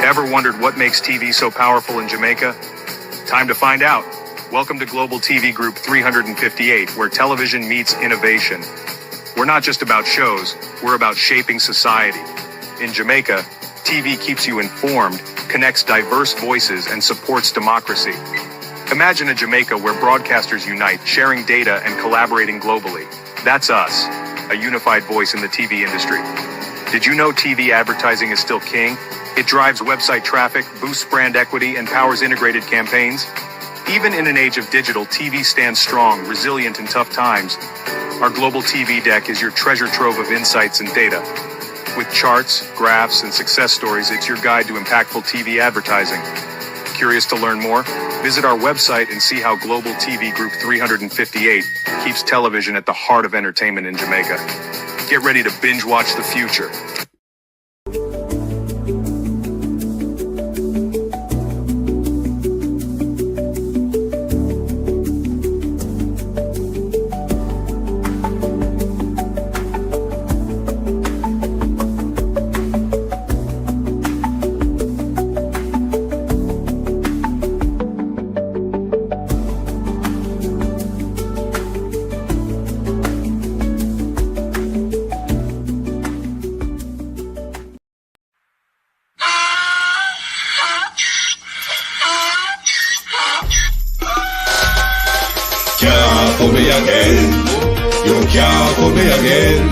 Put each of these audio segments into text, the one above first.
Ever wondered what makes TV so powerful in Jamaica? Time to find out. Welcome to Global TV Group 358, where television meets innovation. We're not just about shows, we're about shaping society. In Jamaica, TV keeps you informed, connects diverse voices, and supports democracy. Imagine a Jamaica where broadcasters unite, sharing data and collaborating globally. That's us, a unified voice in the TV industry. Did you know TV advertising is still king? It drives website traffic, boosts brand equity, and powers integrated campaigns. Even in an age of digital, TV stands strong, resilient in tough times. Our global TV deck is your treasure trove of insights and data. With charts, graphs, and success stories, it's your guide to impactful TV advertising. Curious to learn more? Visit our website and see how Global TV Group 358 keeps television at the heart of entertainment in Jamaica. Get ready to binge watch the future. For me again, you can't for me again.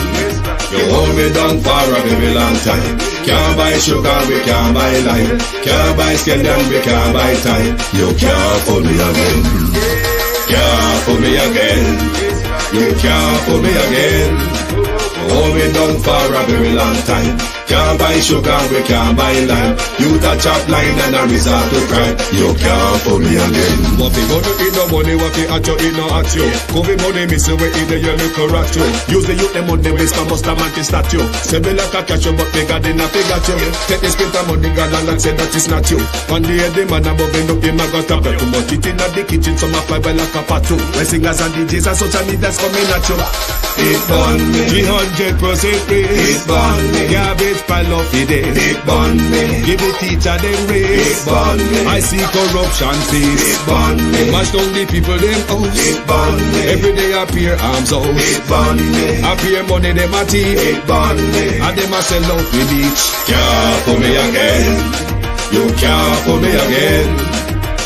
You hold me down for a very long time. Can't buy sugar, we can't buy lime. Can't buy scandal, we can't buy time. You can't for me again. Can't for me again. You can't for me again. You hold me down for a very long time. Can't buy sugar, we can't buy lime. You touch up line and a resort to crime. You can't for me again. What we gonna eat no money, what we at you, eat no at you. Covid money, miss away in the year, look rat you. Use the youth, the money, waste a must a man to start you. Say me like a catch you, but bigger than a figure you. Take the spit of money, galang and say that it's not you. One day the man above end up in my got a bet. Too much it in the kitchen, some a fly by like a patu. When singers and DJs and social media's coming at you. It burn me. 300% raise. It burn me. Garbage pile of the day. It burn me. Give the teacher them raise. It burn me. I see corruption face. It burn me. Mash down the people them house. It burn me. Every day appear arms out. It burn me. Appear money them a thief. It burn me. And them a sell out with each. Can't for me again. You can't for me again.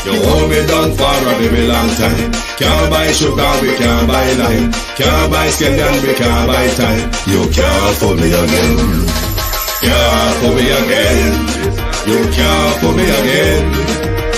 You hold me down for a very long time. Can't buy sugar, we can't buy lime. Can't buy scandal, we can't buy time. You can't for me again. Can't for me again. You can't for me again.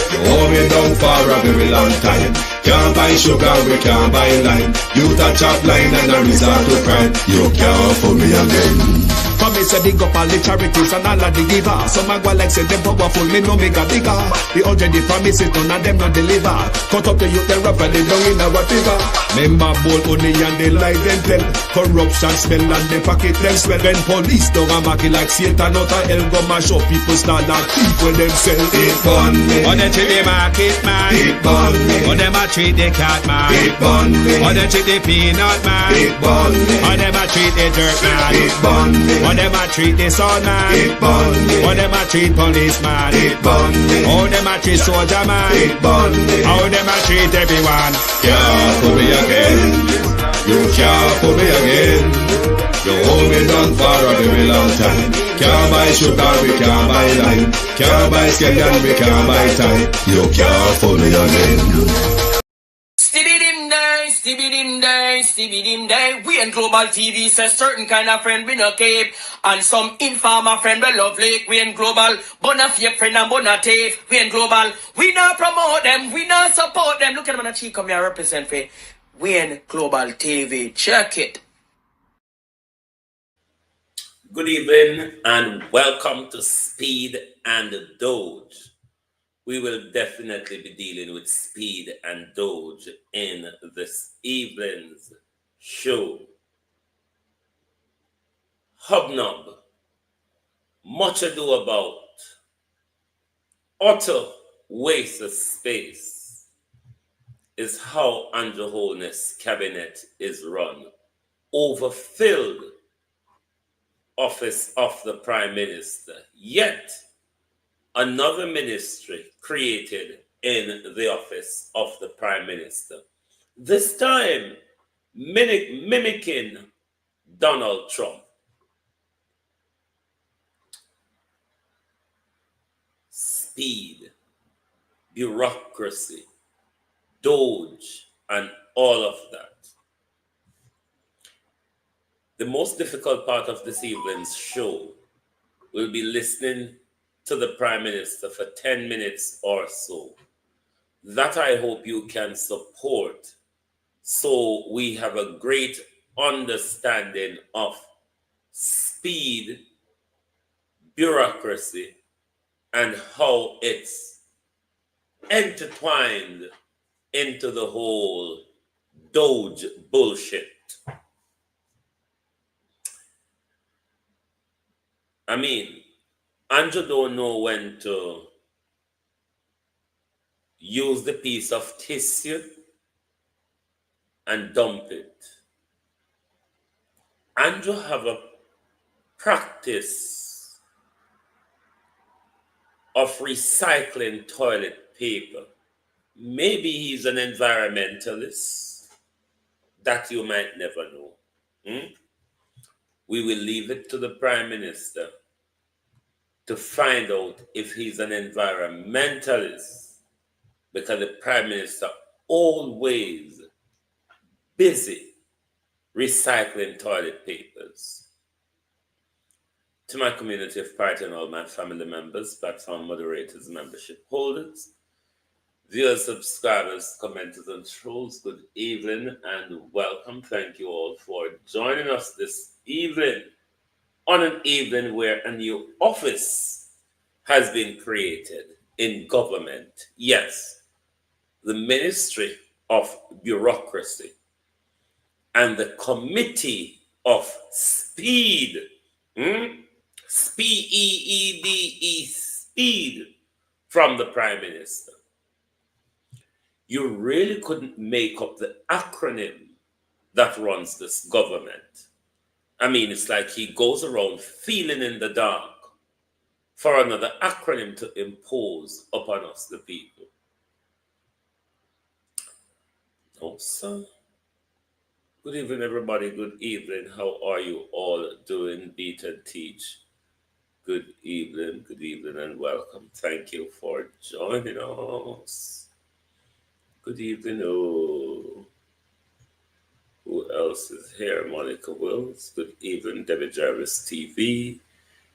You hold me down for a very long time. Can't buy sugar, we can't buy lime. You touch up line and a resort to crime. You can't for me again. From me say dig up all the charities and all of the givers. Some a go like say them powerful, me no make a bigger. The 100 promises, none of them not deliver. Cut up the youth, they rough and they down in our figure. Member bold money and they lie them tell. Corruption smell and they pocket them swell. When police don't a market like Satan out of hell, go mash up people start like thief when them sell. It burn me. Or they treat the market man. It burn me. Or them a treat the cat man. It burn me. Or they treat the peanut man. It burn me. Or them a treat the dirt man. It burn me. Or them a treat the son man. It burn me. Or them a treat policeman. It burn me. Or them a treat soldier man. It burn me. How them a treat everyone. Can't for me again. You can't for me again. You hold me down for a very long time. Can't buy sugar, we can't buy lime. Can't buy scandal, we can't buy time. You can't for me again. Stevie dim day. We in Global TV says certain kind of friend we no cape. And some informer friend we love lake. We in Global, bona fake friend and bona tape. We in Global, we not promote them, we not support them. Look at them on the cheek, come here represent for. We in Global TV, check it. Good evening and welcome to Speed and Doge. We will definitely be dealing with Speed and Doge in this evening's show. Hobnob, much ado about utter waste of space is how Andrew Holness' cabinet is run. Overfilled office of the Prime Minister. Yet, another ministry created in the office of the Prime Minister. This time, mimicking Donald Trump. Speed, bureaucracy, Doge, and all of that. The most difficult part of this evening's show will be listening to the Prime Minister for 10 minutes or so. That I hope you can support, so we have a great understanding of speed, bureaucracy, and how it's intertwined into the whole Doge bullshit. I mean, Andrew don't know when to use the piece of tissue and dump it. Andrew have a practice of recycling toilet paper. Maybe he's an environmentalist. That you might never know. We will leave it to the Prime Minister to find out if he's an environmentalist, because the Prime Minister always busy recycling toilet papers. To my community of party and all my family members, platform moderators, membership holders, viewers, subscribers, commenters, and trolls, good evening and welcome. Thank you all for joining us this evening, on an evening where a new office has been created in government. Yes, the Ministry of Bureaucracy and the Committee of Speed. Speed, speed from the Prime Minister. You really couldn't make up the acronym that runs this government. I mean, it's like he goes around feeling in the dark for another acronym to impose upon us, the people. No, sir. Good evening, everybody. Good evening. How are you all doing? Beat and teach. Good evening, and welcome. Thank you for joining us. Good evening. Oh, who else is here? Monica Wills. Good evening, Debbie Jarvis TV.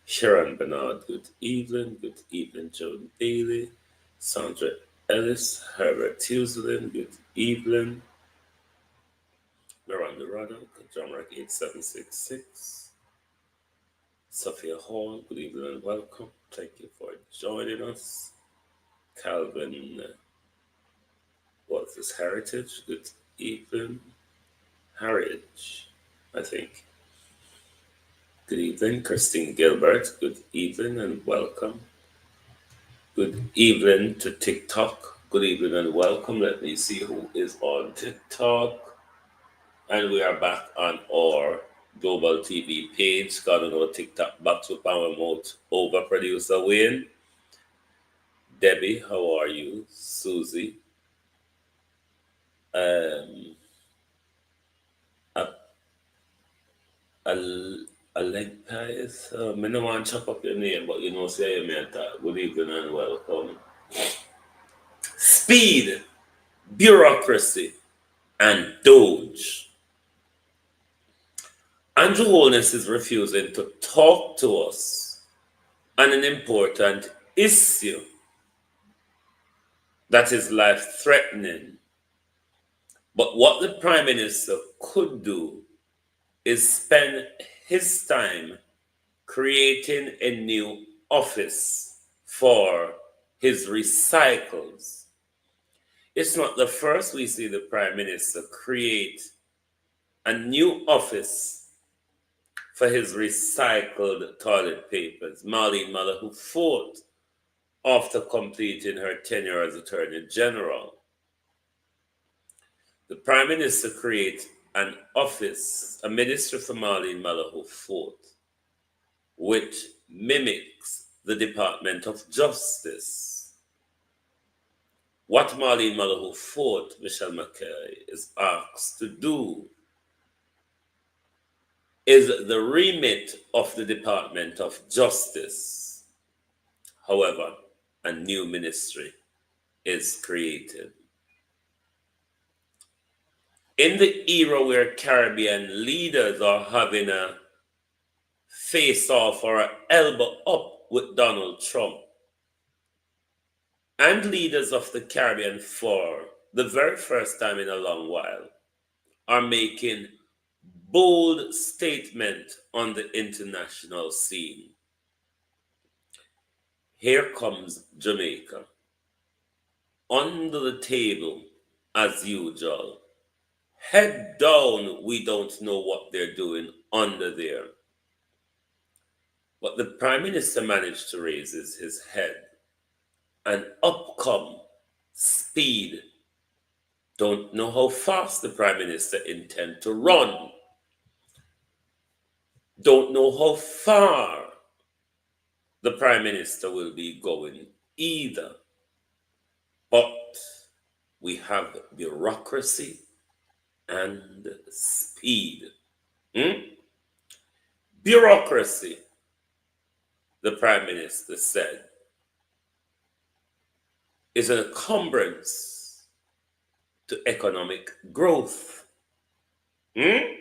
Sharon Bernard. Good evening. Good evening, Joan Bailey. Sandra Ellis. Herbert Tuesland. Good evening. Miranda Rado. John Rack 8766. Sophia Hall, good evening and welcome. Thank you for joining us. Calvin, what's this, Heritage? Good evening. Heritage, I think. Good evening. Christine Gilbert, good evening and welcome. Good evening to TikTok. Good evening and welcome. Let me see who is on TikTok. And we are back on our Global TV page. Got on our TikTok box with our mouth over producer Wayne. Debbie, how are you? Susie. A leg pies. I don't want to chop up your name, but you know, say you meant that. Good evening and welcome. Speed, bureaucracy, and Doge. Andrew Holness is refusing to talk to us on an important issue that is life-threatening. But what the Prime Minister could do is spend his time creating a new office for his recycles. It's not the first we see the Prime Minister create a new office for his recycled toilet papers. Marlene Mother, who fought after completing her tenure as Attorney General. The Prime Minister creates an office, a ministry for Marlene Mother, who fought, which mimics the Department of Justice. What Marlene Malahou Fort, Michelle McKay, is asked to do is the remit of the Department of Justice. However, a new ministry is created. In the era where Caribbean leaders are having a face-off or an elbow up with Donald Trump, and leaders of the Caribbean for the very first time in a long while are making bold statement on the international scene. Here comes Jamaica. Under the table, as usual. Head down, we don't know what they're doing under there. But the Prime Minister managed to raise his head. And up come Speed. Don't know how fast the Prime Minister intends to run. Don't know how far the Prime Minister will be going either. But we have bureaucracy and speed. Bureaucracy, the Prime Minister said, is an encumbrance to economic growth. You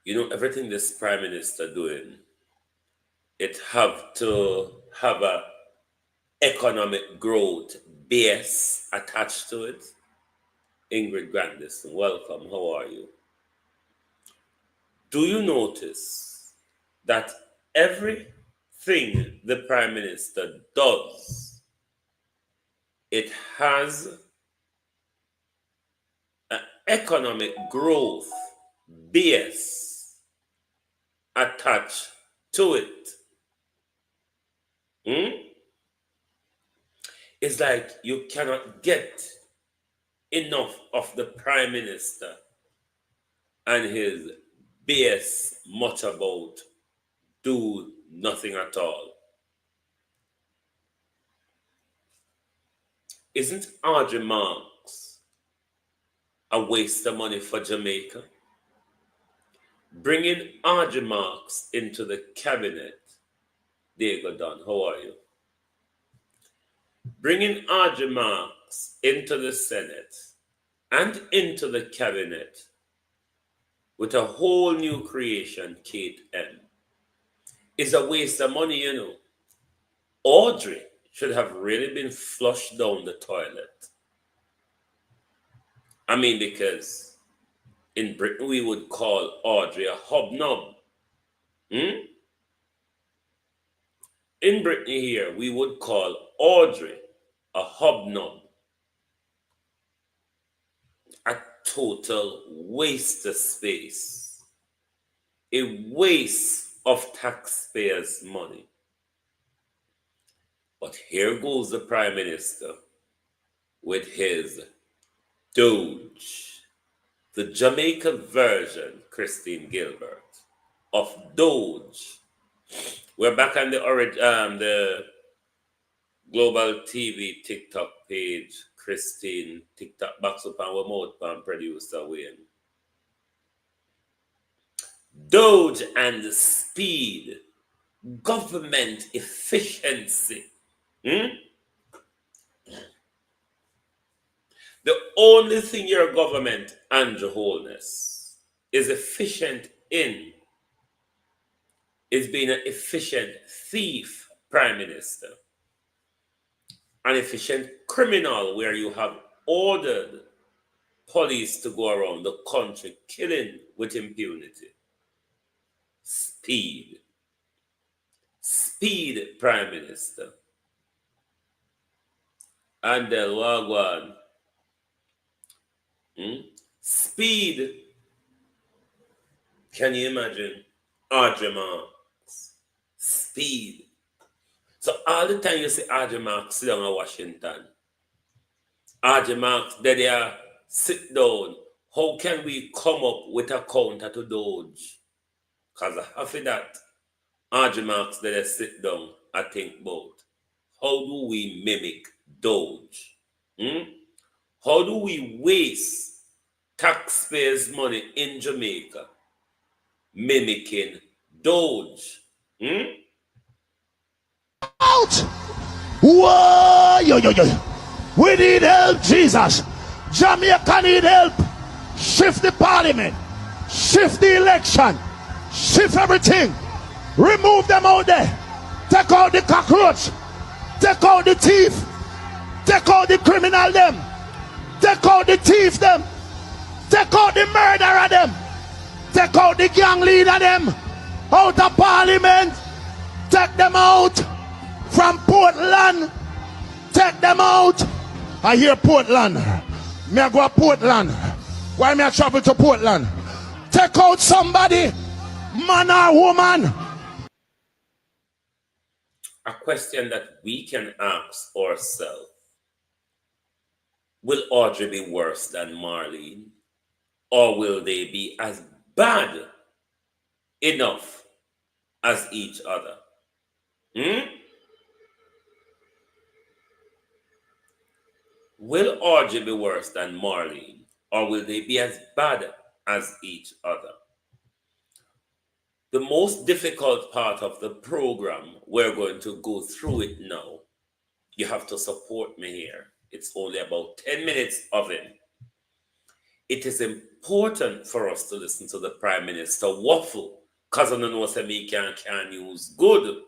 know, everything this Prime Minister doing, it have to have a economic growth base attached to it. Ingrid Grandison, welcome. How are you? Do you notice that everything the Prime Minister does, it has an economic growth base attached to it? It's like you cannot get enough of the Prime Minister and his base much about do nothing at all. Isn't Audrey Marks a waste of money for Jamaica? Bringing Audrey Marks into the cabinet, Diego Don, how are you? Bringing Audrey Marks into the Senate and into the cabinet with a whole new creation, Kate M, is a waste of money, you know. Audrey should have really been flushed down the toilet. I mean, because in Britain we would call Audrey a hobnob. In Britain here, we would call Audrey a hobnob. A total waste of space. A waste of taxpayers' money. But here goes the Prime Minister with his Doge. The Jamaica version, Christine Gilbert, of Doge. We're back on the Global TV TikTok page. Christine, TikTok box up and remote pan producer Wayne. Doge and speed. Government efficiency. The only thing your government, Andrew Holness, is efficient in is being an efficient thief, Prime Minister. An efficient criminal where you have ordered police to go around the country killing with impunity. Speed. Speed, Prime Minister. And the Wagwan. Speed. Can you imagine? Audrey Marks. Speed. So all the time you see Audrey Marks sit down in Washington. Audrey Marks, they sit down. How can we come up with a counter to Doge? Because after that, Audrey Marks they sit down and think about how do we mimic Doge? How do we waste taxpayers' money in Jamaica mimicking Doge? Out! Whoa! Yo. We need help, Jesus. Jamaica need help. Shift the parliament. Shift the election. Shift everything. Remove them out there. Take out the cockroach. Take out the thief. Take out the criminal them. Take out the thief them. Take out the murderer them. Take out the gang leader them. Out of parliament. Take them out. From Portland. Take them out. I hear Portland. Me I go to Portland. Why me I travel to Portland? Take out somebody. Man or woman. A question that we can ask ourselves. Will Audrey be worse than Marlene? Or will they be as bad enough as each other? Will Audrey be worse than Marlene? Or will they be as bad as each other? The most difficult part of the program, we're going to go through it now. You have to support me here. It's only about 10 minutes of it. It is important for us to listen to the Prime Minister waffle, because I don't know what me can news good,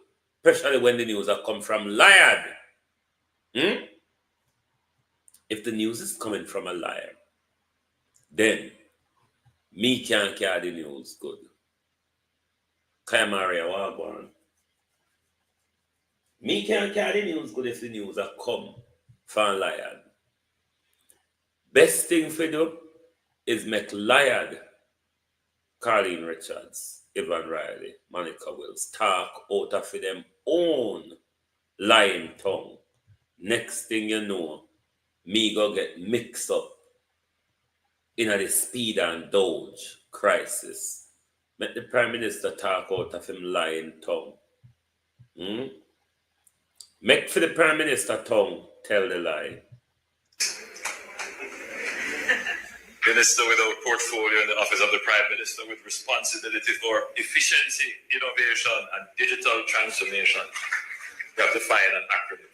especially when the news are come from liar. If the news is coming from a liar, then me can't carry the news good. Kaya Maria Wagwan. Me can't carry the news good if the news are come from liar. Best thing for do is make liar Carleen Richards, Evan Riley, Monica Wills talk out of them own lying tongue. Next thing you know, me go get mixed up in the speed and Doge crisis. Make the Prime Minister talk out of him lying tongue. Make for the Prime Minister tongue tell the lie. Minister without portfolio in the office of the Prime Minister with responsibility for efficiency, innovation, and digital transformation. You have to find an acronym.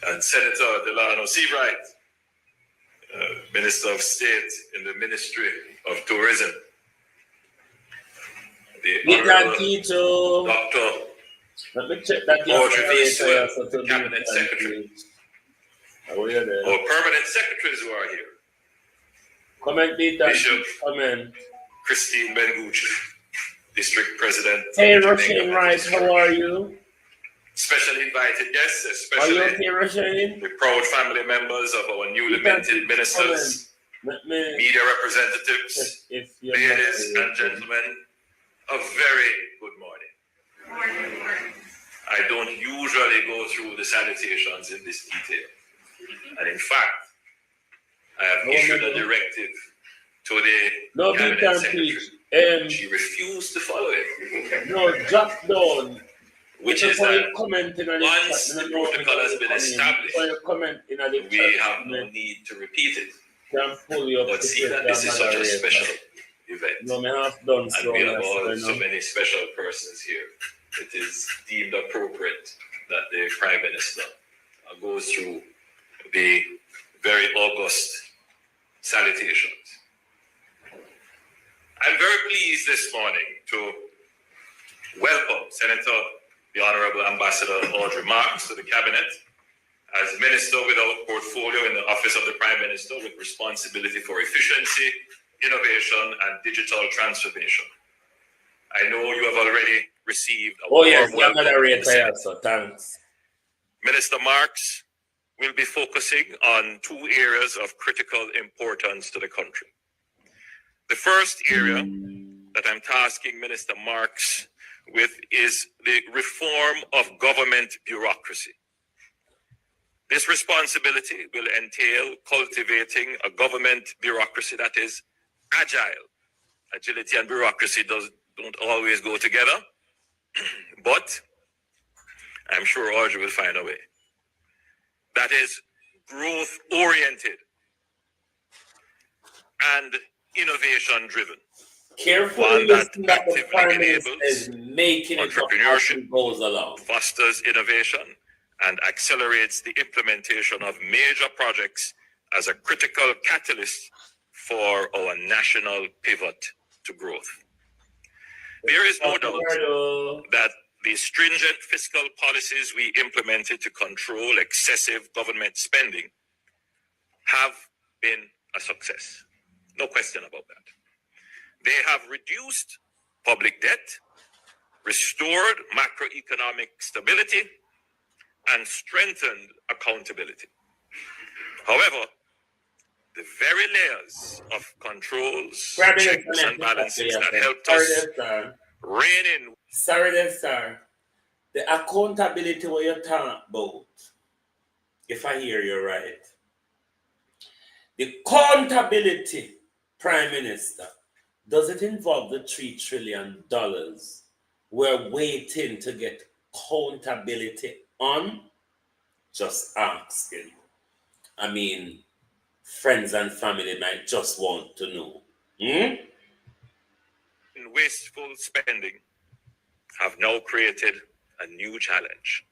And Senator Delano Seabright, Minister of State in the Ministry of Tourism. The Honorable Dr. Let me check that. Audrey the Cabinet Secretary. Our permanent secretaries who are here. Bishop Christine Bengucci, District President. Hey, Roshane Rice, how are you? Special invited guests, especially the proud family members of our newly minted ministers, media representatives, ladies and gentlemen, a very good morning. I don't usually go through the salutations in this detail. And in fact, I have issued a directive to the Cabinet Secretary. She refused to follow it. No, jot down. Which is that once the protocol has been established, we have no need to repeat it. But see that this is such a special event, and we have all so many special persons here, it is deemed appropriate that the Prime Minister goes through the very august salutations. I'm very pleased this morning to welcome the Honorable Ambassador Audrey Marks to the Cabinet as Minister without portfolio in the Office of the Prime Minister with responsibility for efficiency, innovation, and digital transformation. I know you have already received a warm welcome. Thanks. Minister Marks will be focusing on two areas of critical importance to the country. The first area that I'm tasking Minister Marks with is the reform of government bureaucracy. This responsibility will entail cultivating a government bureaucracy that is agile, Agility and bureaucracy don't always go together, but I'm sure Audrey will find a way. That is growth-oriented and innovation-driven. Carefully listen that the Prime Minister is making entrepreneurship, goes along. Fosters innovation, and accelerates the implementation of major projects as a critical catalyst for our national pivot to growth. There is no doubt that the stringent fiscal policies we implemented to control excessive government spending have been a success. No question about that. They have reduced public debt, restored macroeconomic stability, and strengthened accountability. However, the very layers of controls, checks, and balances that helped us rein in. Sorry there, sir. The accountability what you're talking about, if I hear you right, the accountability, Prime Minister, does it involve the $3 trillion we're waiting to get accountability on? Just asking. I mean, friends and family might just want to know. Wasteful spending have now created a new challenge.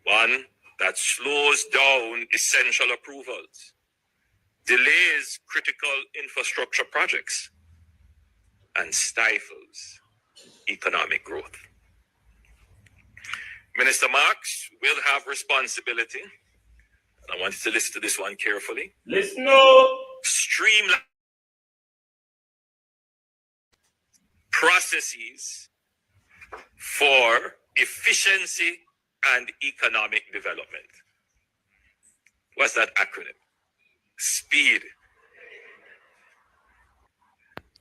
One that slows down essential approvals, delays critical infrastructure projects, and stifles economic growth. Minister Marks will have responsibility, and I want you to listen to this one carefully. Listen up. Streamline processes for efficiency and economic development. What's that acronym? SPEED.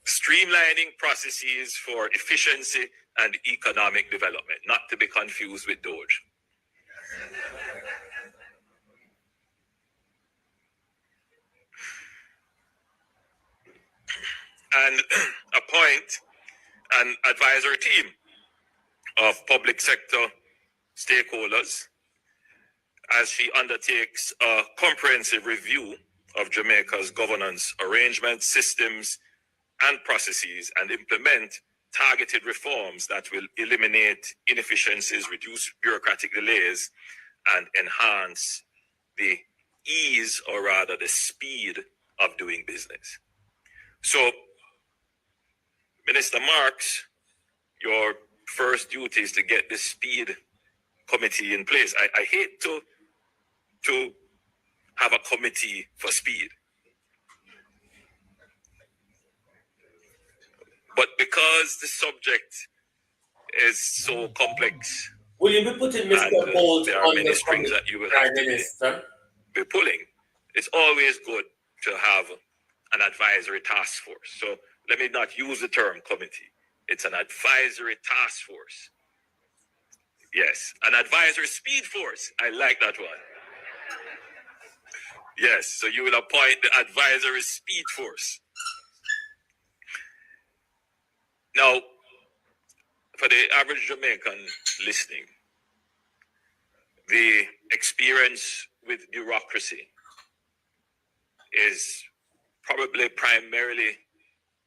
Streamlining processes for efficiency and economic development, not to be confused with Doge. And appoint an advisory team of public sector stakeholders as she undertakes a comprehensive review of Jamaica's governance arrangements, systems, and processes, and implement targeted reforms that will eliminate inefficiencies, reduce bureaucratic delays, and enhance the ease, or rather the speed, of doing business. So, Minister Marks, your first duty is to get the speed committee in place. I hate to have a committee for speed. But because the subject is so complex, will you be putting Mr. Bolt there are on many the strings that you will have to be pulling. It's always good to have an advisory task force. So let me not use the term committee. It's an advisory task force. Yes, an advisory speed force. I like that one. Yes, so you will appoint the advisory speed force. Now, for the average Jamaican listening, the experience with bureaucracy is probably primarily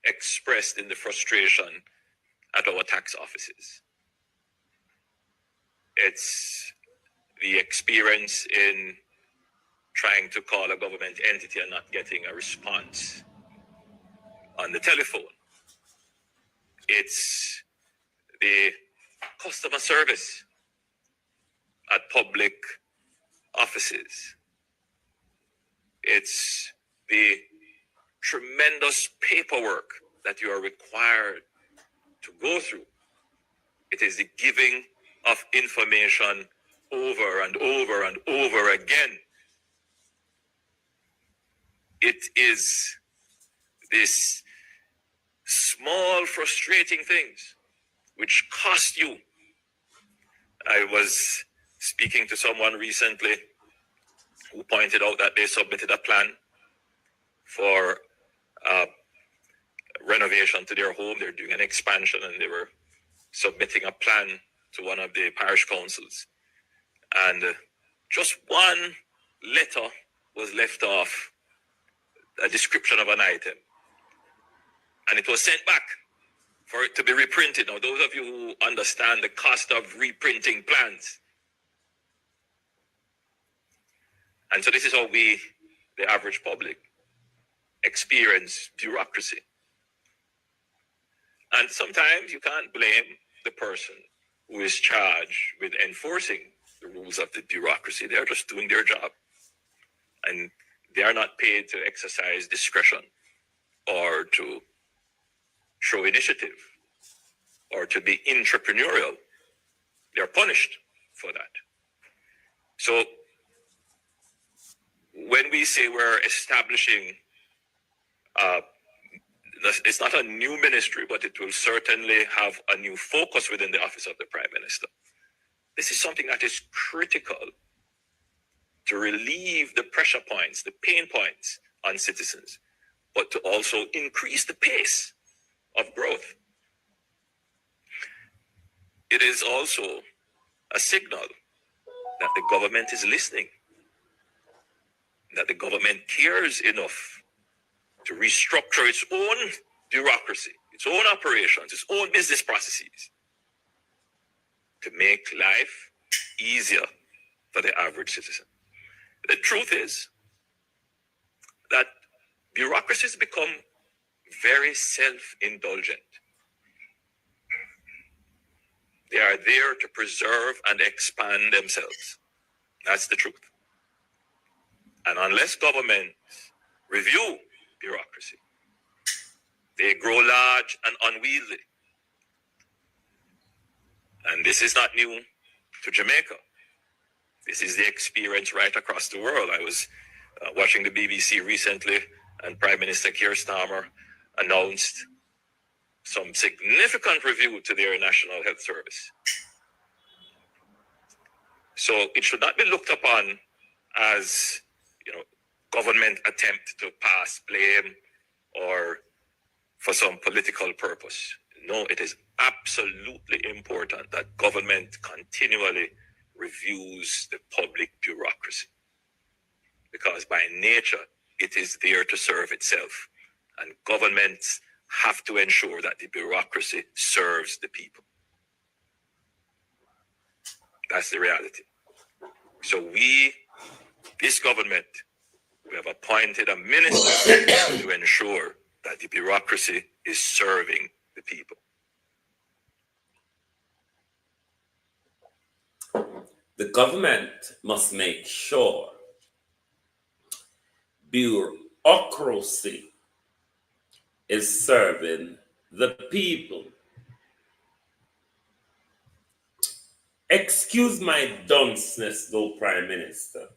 expressed in the frustration at our tax offices. It's the experience in trying to call a government entity and not getting a response on the telephone. It's the customer service at public offices. It's the tremendous paperwork that you are required to go through. It is the giving of information over and over and over again. It is this small frustrating things which cost you. I was speaking to someone recently who pointed out that they submitted a plan for renovation to their home. They're doing an expansion, and they were submitting a plan to one of the parish councils. And just one letter was left off, a description of an item. And it was sent back for it to be reprinted. Now, those of you who understand the cost of reprinting plans. And so this is how we, the average public, experience bureaucracy. And sometimes you can't blame the person who is charged with enforcing the rules of the bureaucracy. They're just doing their job. And they are not paid to exercise discretion or to show initiative or to be entrepreneurial. They're punished for that. So when we say we're establishing, it's not a new ministry, but it will certainly have a new focus within the office of the Prime Minister. This is something that is critical to relieve the pressure points, the pain points on citizens, but to also increase the pace of growth. It is also a signal that the government is listening, that the government cares enough to restructure its own bureaucracy, its own operations, its own business processes, to make life easier for the average citizen. The truth is that bureaucracies become very self-indulgent. They are there to preserve and expand themselves. That's the truth. And unless governments review bureaucracy, they grow large and unwieldy. And this is not new to Jamaica. This is the experience right across the world. I was watching the BBC recently, and Prime Minister Keir Starmer announced some significant review to their National Health Service. So it should not be looked upon as, government attempt to pass blame or for some political purpose. No, it is absolutely important that government continually reviews the public bureaucracy, because by nature, it is there to serve itself. And governments have to ensure that the bureaucracy serves the people. That's the reality. So this government, we have appointed a minister to ensure that the bureaucracy is serving the people. The government must make sure bureaucracy is serving the people. Excuse my dunceness, though, Prime Minister.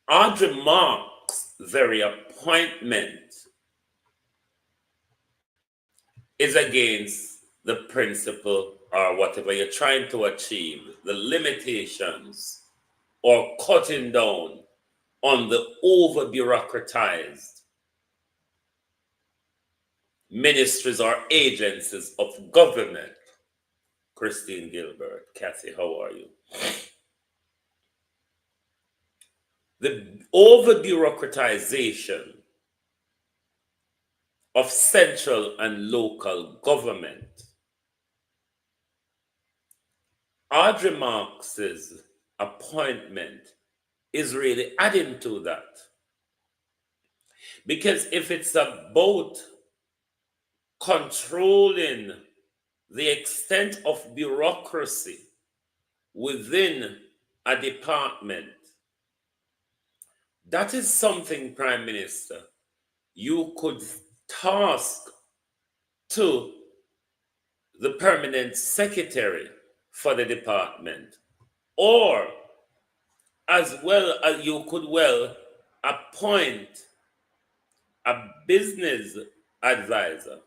Audrey Marks' very appointment is against the principle or whatever you're trying to achieve, the limitations or cutting down on the over-bureaucratized ministries or agencies of government. Christine Gilbert, Kathy, how are you? The over-bureaucratization of central and local government. Audrey Marks's appointment is really adding to that. Because if it's about controlling the extent of bureaucracy within a department, that is something, Prime Minister, you could task to the permanent secretary for the department, or as well as you could well appoint a business advisor.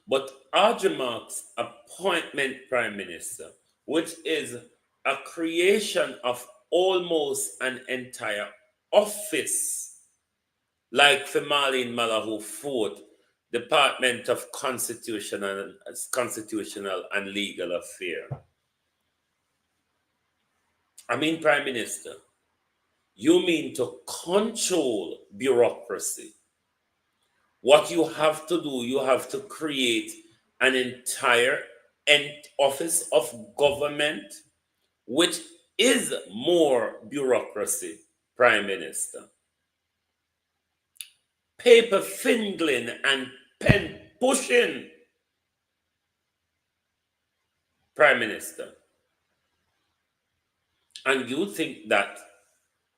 But Audrey Marks' appointment, Prime Minister, which is a creation of almost an entire office like for Marlene Malahou Fort, Department of Constitutional and Legal Affairs. I mean, Prime Minister, you mean to control bureaucracy. What you have to do, you have to create an entire office of government, which is more bureaucracy, Prime Minister. Paper fingering and pen pushing, Prime Minister. And you think that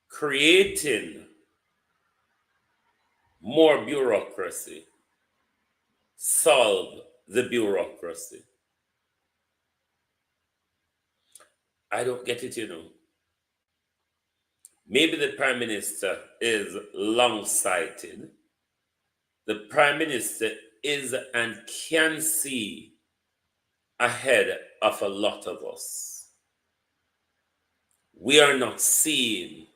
creating more bureaucracy solve the bureaucracy? I don't get it, you know. Maybe the Prime Minister is long-sighted. The Prime Minister is and can see ahead of a lot of us. We are not seeing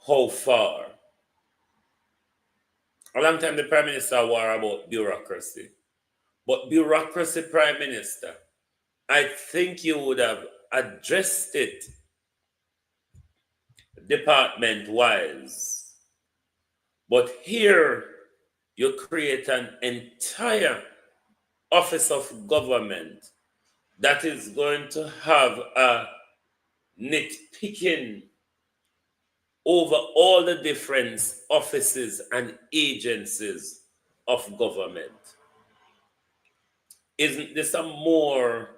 how far. A long time the Prime Minister war about bureaucracy. But bureaucracy, Prime Minister, I think you would have addressed it department-wise. But here you create an entire office of government that is going to have a nitpicking over all the different offices and agencies of government. Isn't this a more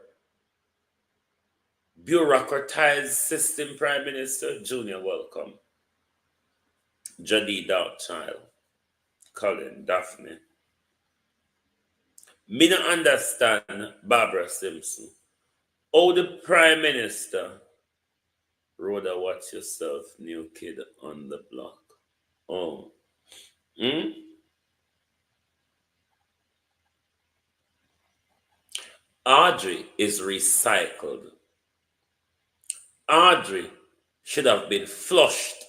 bureaucratized system, Prime Minister? Junior, welcome. Jody Darkchild, Colin, Daphne. Me not understand Barbara Simpson. Oh, the Prime Minister, Rhoda, watch yourself, new kid on the block. Oh. Audrey is recycled. Audrey should have been flushed.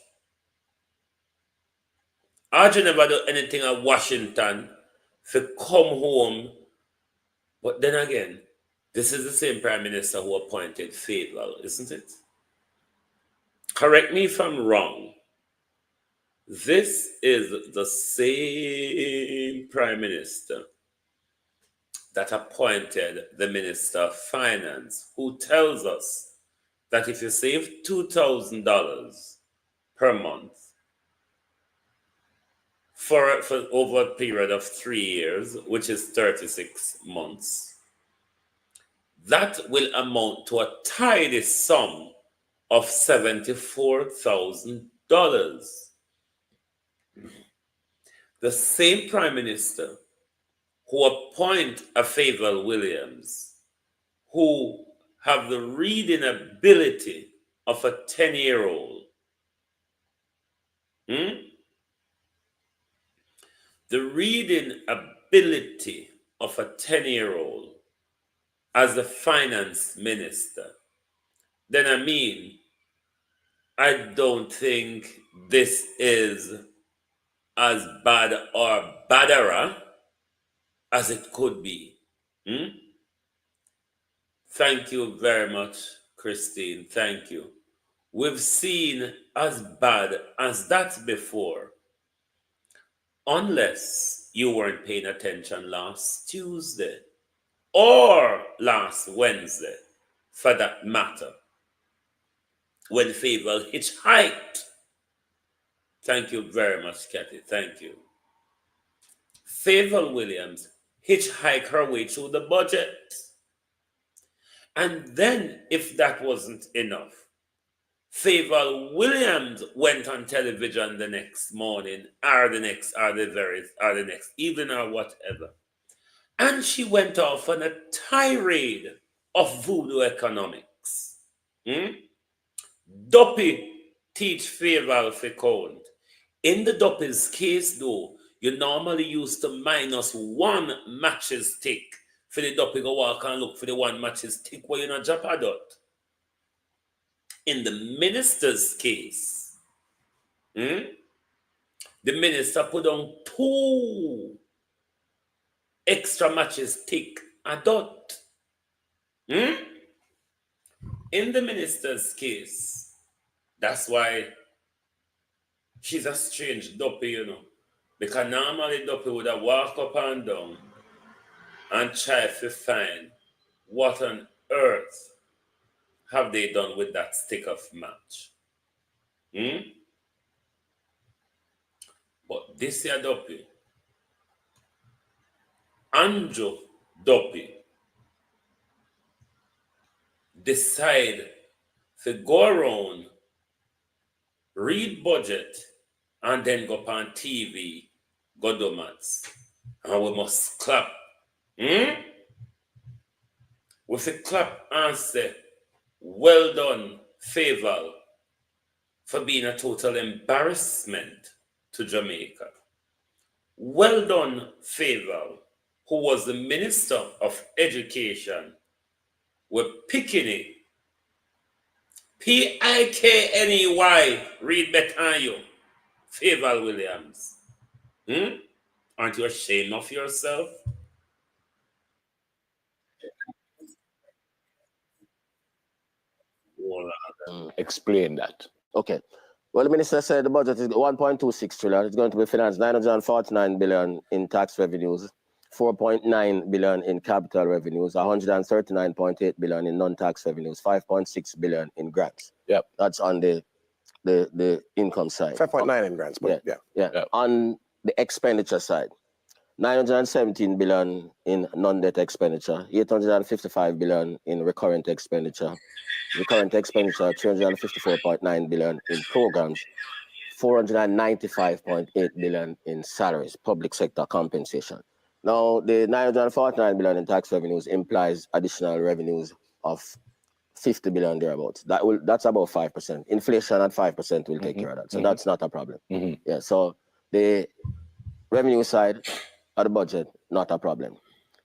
Audrey never do anything at Washington to come home. But then again, this is the same Prime Minister who appointed Faithful, isn't it? Correct me if I'm wrong. This is the same Prime Minister that appointed the Minister of Finance, who tells us that if you save $2,000 per month for over a period of 3 years, which is 36 months, that will amount to a tidy sum of $74,000. The same Prime Minister who appoint a Faithful Williams, who have the reading ability of a 10-year-old. The reading ability of a 10-year-old as the finance minister, then I mean, I don't think this is as bad or badder as it could be. Thank you very much, Christine. Thank you. We've seen as bad as that before. Unless you weren't paying attention last Tuesday or last Wednesday, for that matter, when Faithful hitchhiked. Thank you very much, Kathy. Thank you. Faithful Williams hitchhiked her way through the budget. And then, if that wasn't enough, Faithful Williams went on television the next morning, or the next evening, or whatever. And she went off on a tirade of voodoo economics. Duppy teach Faithful for count. In the Duppy's case, though, you normally used to minus one matches stick for the Duppy go walk and look for the one matches stick where you're not drop a dot. In the minister's case, The minister put on 2 extra matches thick a dot. In the minister's case, that's why she's a strange duppy, you know. Because normally duppy would have walked up and down and tried to find what on earth have they done with that stick of match. But this year duppy, Andrew Duppy, decide to go around, read budget, and then go up on TV, go do maths. And we must clap. We should clap and say, well done, Favour, for being a total embarrassment to Jamaica. Well done, Favour, who was the Minister of Education, with Pickney, P-I-K-N-E-Y, read better than you, Favour Williams. Aren't you ashamed of yourself? Explain that. Okay. Well, the minister said the budget is 1.26 trillion. It's going to be financed 949 billion in tax revenues, 4.9 billion in capital revenues, 139.8 billion in non-tax revenues, 5.6 billion in grants. Yep. That's on the income side. 5.9 in grants, but yeah. Yep. On the expenditure side, 917 billion in non-debt expenditure, 855 billion in recurrent expenditure, 354.9 billion in programs, 495.8 billion in salaries, public sector compensation. Now, the 949 billion in tax revenues implies additional revenues of 50 billion thereabouts. That's about 5%. Inflation at 5% will take care of that. So that's not a problem. Yeah. So the revenue side of the budget, not a problem.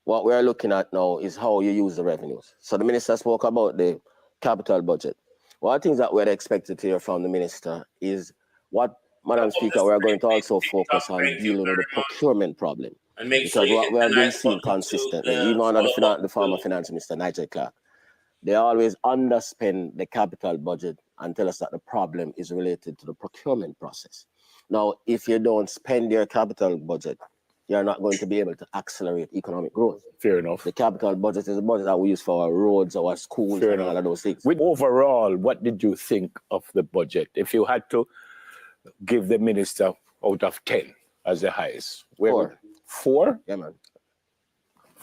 What we're looking at now is how you use the revenues. So the minister spoke about the capital budget. One of the things that we're expected to hear from the minister is what, Madam Speaker, we're going to also focus on dealing with the procurement problem. Because what we have been seeing consistently, even under the former finance minister, Nigel Clark, they always underspend the capital budget and tell us that the problem is related to the procurement process. Now, if you don't spend your capital budget, you're not going to be able to accelerate economic growth. Fair enough. The capital budget is a budget that we use for our roads, our schools, and all of those things. Overall, what did you think of the budget? If you had to give the minister out of 10 as the highest. 4. 4? Yeah, man.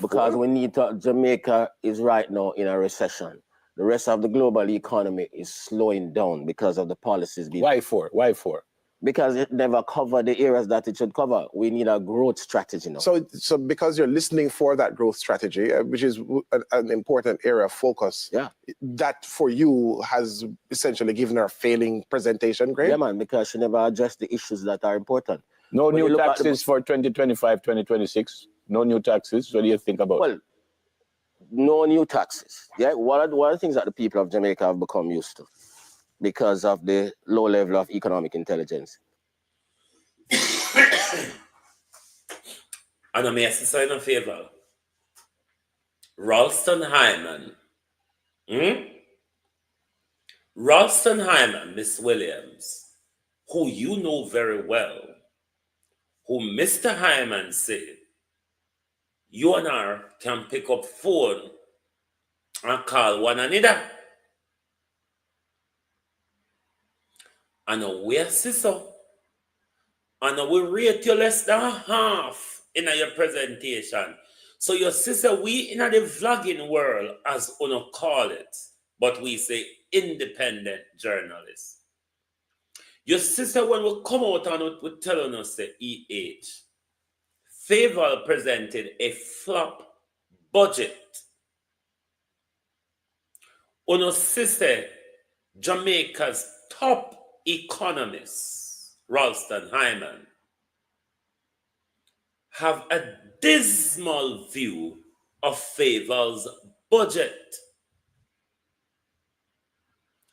Because we need to, Jamaica is right now in a recession. The rest of the global economy is slowing down because of the policies. Why 4? Why 4? Because it never covered the areas that it should cover. We need a growth strategy now. So because you're listening for that growth strategy, which is an important area of focus, that for you has essentially given her a failing presentation grade? Yeah, man, because she never addressed the issues that are important. No new taxes for 2025, 2026? No new taxes? What do you think about? Well, no new taxes. Yeah, one of the things that the people of Jamaica have become used to, because of the low level of economic intelligence. And I may sign a favor. Ralston Hyman. Ralston Hyman, Miss Williams, who you know very well, who Mr. Hyman said, you and I can pick up phone and call one another. And we are sister. And we rate you less than half in your presentation. So your sister, we in the vlogging world, as Uno call it, but we say independent journalists. Your sister, when we come out and we tell us say EH, Favour presented a flop budget. Uno sister, Jamaica's top economists, Ralston Hyman, have a dismal view of Favour's budget.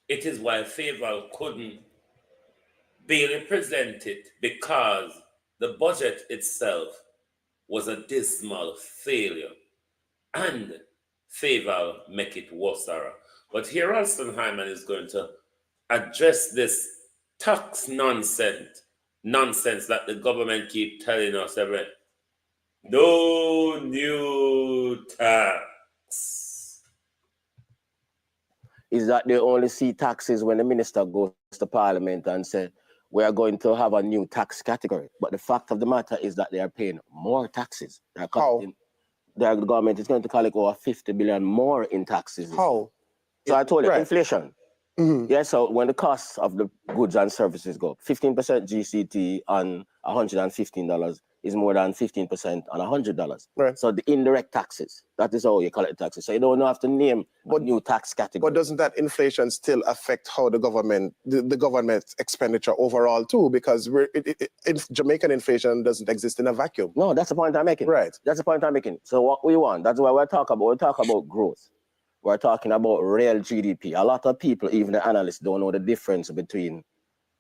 It is why Favour couldn't Bailey presented because the budget itself was a dismal failure and favor make it worse. But here Alston Hyman is going to address this tax nonsense that the government keep telling us every no new tax. Is that they only see taxes when the minister goes to Parliament and says, we are going to have a new tax category. But the fact of the matter is that they are paying more taxes. The government is going to collect over 50 billion more in taxes. How? So I told you, inflation. Mm-hmm. Yeah, so when the cost of the goods and services go up, 15% GCT on $115 is more than 15% on $100. Right. So the indirect taxes, that is how you collect taxes. So you don't have to name a new tax category. But doesn't that inflation still affect how the government expenditure overall too? Because Jamaican inflation doesn't exist in a vacuum. No, that's the point I'm making. Right. That's the point I'm making. So what we want, that's why we talk about growth. We're talking about real GDP. A lot of people, even the analysts, don't know the difference between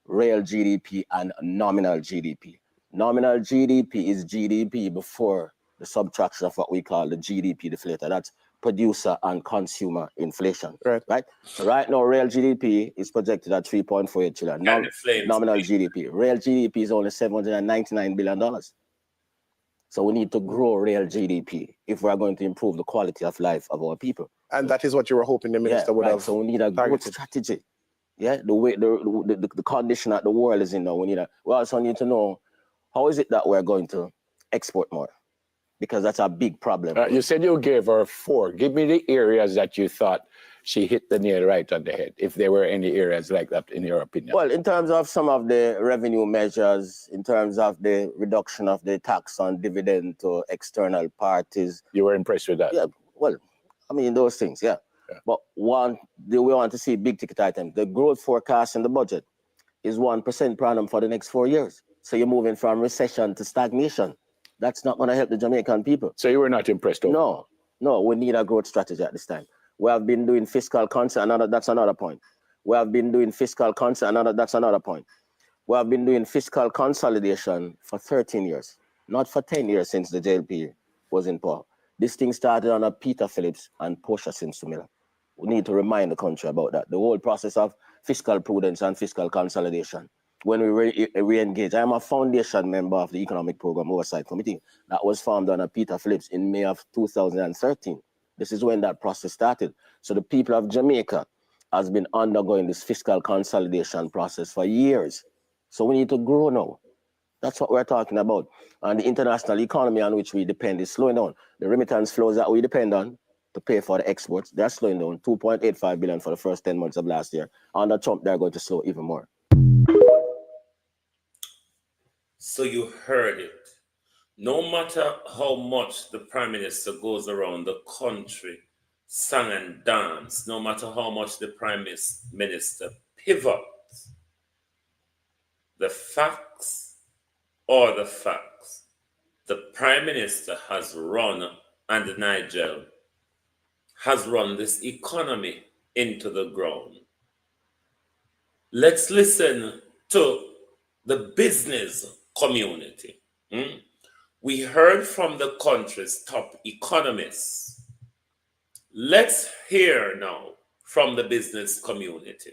real GDP and nominal GDP. Nominal GDP is GDP before the subtraction of what we call the GDP deflator. That's producer and consumer inflation. Right? So right now, real GDP is projected at $3.48 trillion. Nominal GDP. Real GDP is only $799 billion. So we need to grow real GDP if we are going to improve the quality of life of our people. And that is what you were hoping the minister would have. So we need a good strategy. Yeah, the way the condition that the world is in now, we also need to know how is it that we're going to export more, because that's a big problem. You said you gave her 4. Give me the areas that you thought she hit the nail right on the head, if there were any areas like that in your opinion. Well, in terms of some of the revenue measures, in terms of the reduction of the tax on dividend to external parties. You were impressed with that? Yeah, well, I mean, those things, yeah. But we want to see big ticket items. The growth forecast in the budget is 1% per annum for the next 4 years. So you're moving from recession to stagnation. That's not going to help the Jamaican people. So you were not impressed? No, we need a growth strategy at this time. We have been doing fiscal consolidation, that's another point. We have been doing fiscal consolidation, that's another point. We have been doing fiscal consolidation for 13 years, not for 10 years since the JLP was in power. This thing started under Peter Phillips and Portia Simpson-Miller. We need to remind the country about that. The whole process of fiscal prudence and fiscal consolidation. When we re-engage, I am a foundation member of the Economic Program Oversight Committee that was formed under Peter Phillips in May of 2013. This is when that process started. So the people of Jamaica has been undergoing this fiscal consolidation process for years. So we need to grow now. That's what we're talking about. And the international economy on which we depend is slowing down. The remittance flows that we depend on to pay for the exports, they're slowing down. 2.85 billion for the first 10 months of last year. Under Trump, they're going to slow even more. So you heard it. No matter how much the Prime Minister goes around the country, sing and dance, no matter how much the Prime Minister pivots, the facts are the facts. The Prime Minister has run, and Nigel has run this economy into the ground. Let's listen to the business community. We heard from the country's top economists. Let's hear now from the business community.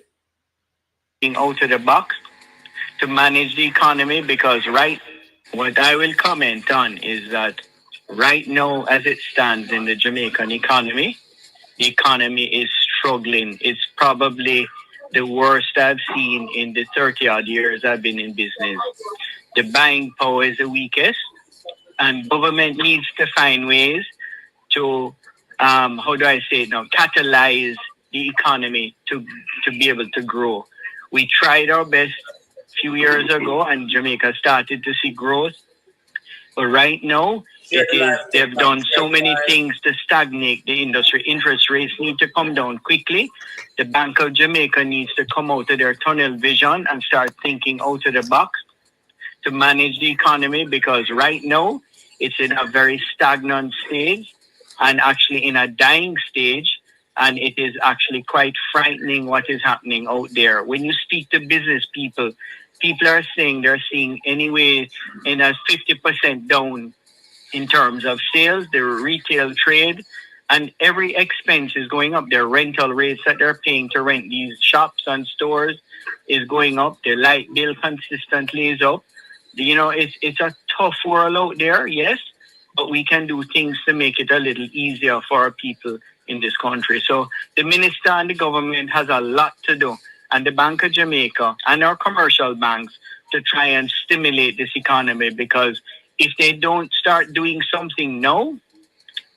Out of the box to manage the economy, because what I will comment on is that right now, as it stands in the Jamaican economy, the economy is struggling. It's probably the worst I've seen in the 30-odd years I've been in business. The buying power is the weakest, and government needs to find ways to, catalyze the economy to be able to grow. We tried our best a few years ago, and Jamaica started to see growth. But right now, they've done so many things to stagnate the industry. Interest rates need to come down quickly. The Bank of Jamaica needs to come out of their tunnel vision and start thinking out of the box to manage the economy, because right now it's in a very stagnant stage and actually in a dying stage. And it is actually quite frightening what is happening out there. When you speak to business people, people are saying they're seeing anyway in a 50% down in terms of sales, the retail trade, and every expense is going up. Their rental rates that they're paying to rent these shops and stores is going up. Their light bill consistently is up. You know, it's a tough world out there, yes, but we can do things to make it a little easier for our people in this country. So the minister and the government has a lot to do, and the Bank of Jamaica and our commercial banks, to try and stimulate this economy, because if they don't start doing something now,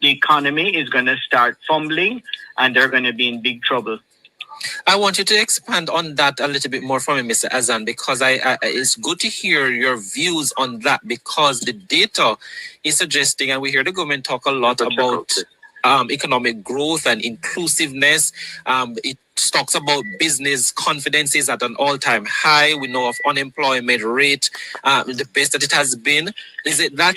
the economy is going to start fumbling and they're going to be in big trouble. I want you to expand on that a little bit more from me, Mr. Azan, because it's good to hear your views on that, because the data is suggesting, and we hear the government talk a lot about economic growth and inclusiveness. It talks about business confidence is at an all-time high. We know of unemployment rate, the best that it has been. Is it that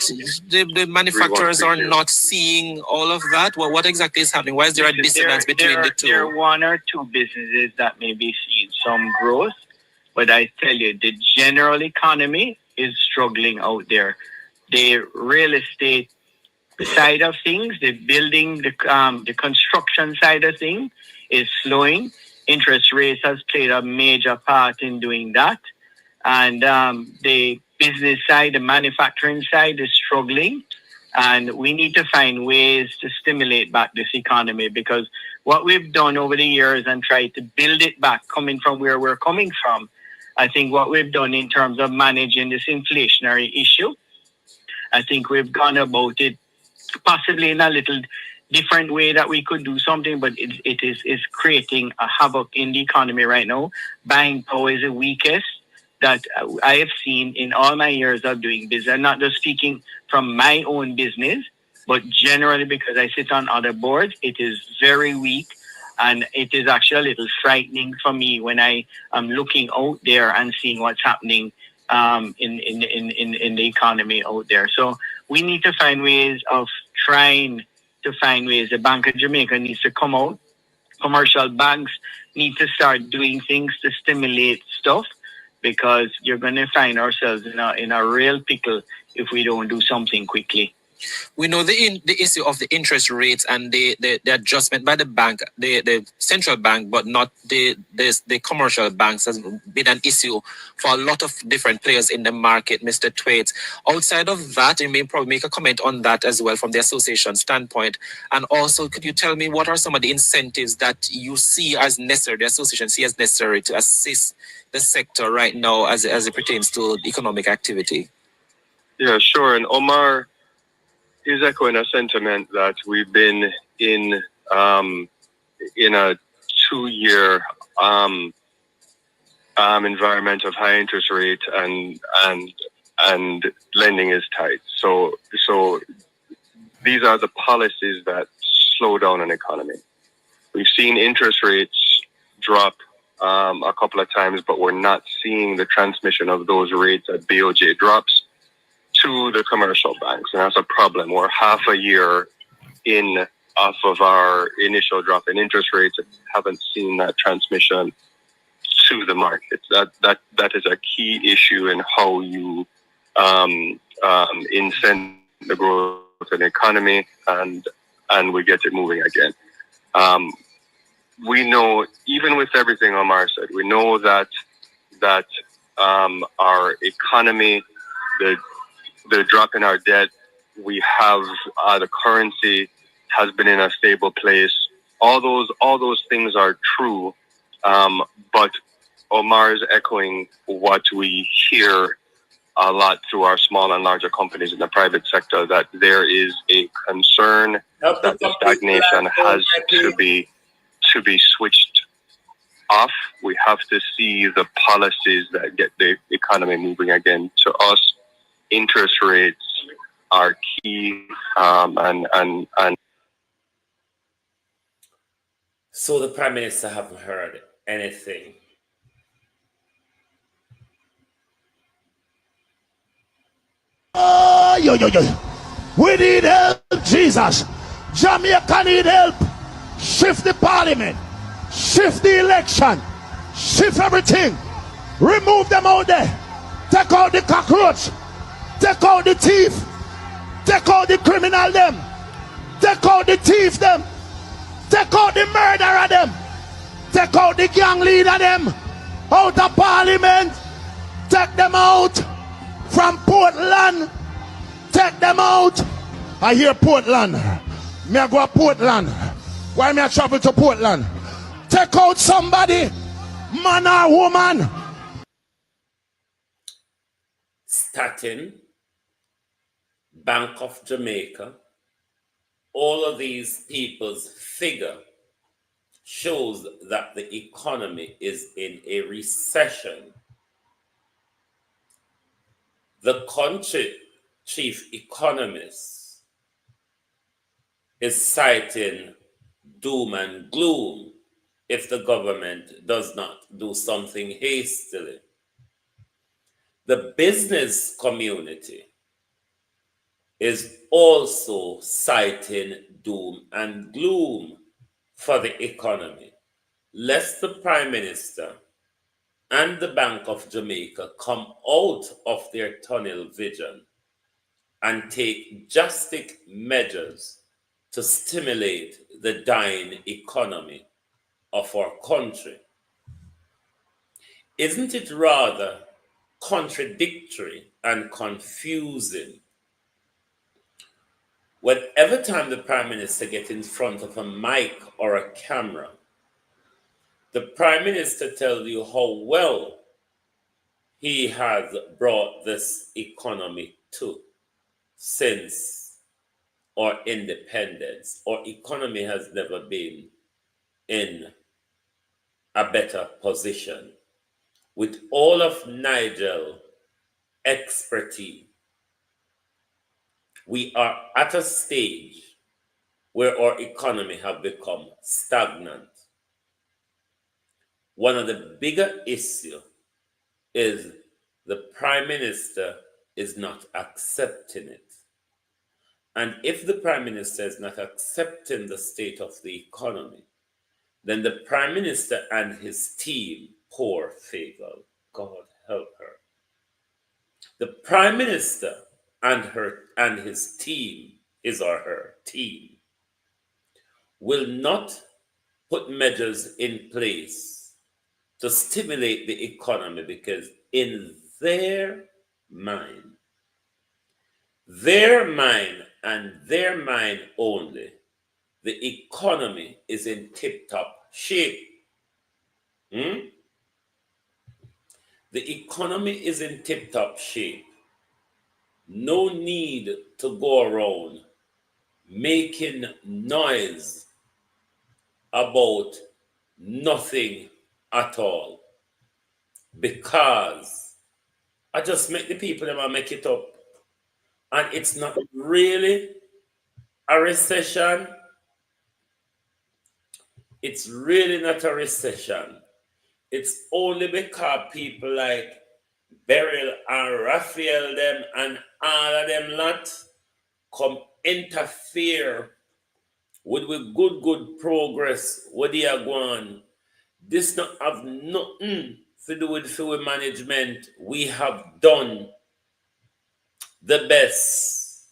the manufacturers are not seeing all of that? Well, what exactly is happening? Why is there a dissonance between the two? There are one or two businesses that may be seeing some growth, but I tell you, the general economy is struggling out there. The real estate side of things, the building, the construction side of things is slowing. Interest rates has played a major part in doing that. And the business side, the manufacturing side is struggling. And we need to find ways to stimulate back this economy, because what we've done over the years and tried to build it back, coming from where we're coming from, I think what we've done in terms of managing this inflationary issue, I think we've gone about it possibly in a little different way that we could do something, but it is creating a havoc in the economy right now. Buying power is the weakest that I have seen in all my years of doing business. I'm not just speaking from my own business, but generally because I sit on other boards, it is very weak, and it is actually a little frightening for me when I am looking out there and seeing what's happening in the economy out there. So we need to find ways of trying to find ways. The Bank of Jamaica needs to come out. Commercial banks need to start doing things to stimulate stuff, because you're going to find ourselves in a real pickle if we don't do something quickly. We know the issue of the interest rates and the adjustment by the bank, the central bank, but not the commercial banks, has been an issue for a lot of different players in the market, Mr. Thwaites. Outside of that, you may probably make a comment on that as well from the association standpoint. And also, could you tell me what are some of the incentives that you see as necessary, the association see as necessary to assist the sector right now as it pertains to economic activity? Yeah, sure. And Omar is echoing a sentiment that we've been in a 2-year environment of high interest rate and lending is tight. So these are the policies that slow down an economy. We've seen interest rates drop a couple of times, but we're not seeing the transmission of those rates at BOJ drops to the commercial banks, and that's a problem. We're half a year in off of our initial drop in interest rates and haven't seen that transmission to the market. That is a key issue in how you incent the growth of an economy and we get it moving again. We know, even with everything Omar said, we know that our economy, the drop in our debt, we have the currency has been in a stable place. All those things are true, but Omar is echoing what we hear a lot through our small and larger companies in the private sector, that there is a concern that the stagnation has to be switched off. We have to see the policies that get the economy moving again. To us, interest rates are key, and so the Prime Minister haven't heard anything. We need help, Jesus. Jamaica need help. Shift the parliament, shift the election, shift everything. Remove them out there. Take out the cockroach. Take out the thief. Take out the criminal them. Take out the thief them. Take out the murderer them. Take out the gang leader them. Out of parliament. Take them out from Portland. Take them out. I hear Portland. Me I go to Portland. Why me I travel to Portland? Take out somebody, man or woman. Staten, Bank of Jamaica, all of these people's figure shows that the economy is in a recession. The country chief economist is citing doom and gloom if the government does not do something hastily. The business community is also citing doom and gloom for the economy, lest the Prime Minister and the Bank of Jamaica come out of their tunnel vision and take drastic measures to stimulate the dying economy of our country. Isn't it rather contradictory and confusing whenever time the Prime Minister gets in front of a mic or a camera, the Prime Minister tells you how well he has brought this economy to since our independence. Our economy has never been in a better position. With all of Nigel's expertise, we are at a stage where our economy have become stagnant. One of the bigger issues is the Prime Minister is not accepting it. And if the Prime Minister is not accepting the state of the economy, then the Prime Minister and his team, poor Fagel, God help her. The Prime Minister and his team, his or her team, will not put measures in place to stimulate the economy because in their mind and their mind only, the economy is in tip-top shape. The economy is in tip-top shape. No need to go around making noise about nothing at all. Because I just make the people that make it up. And it's not really a recession. It's really not a recession. It's only because people like Beryl and Raphael them and all of them lot come interfere with good progress what they are going. This not have nothing to do with management. We have done the best,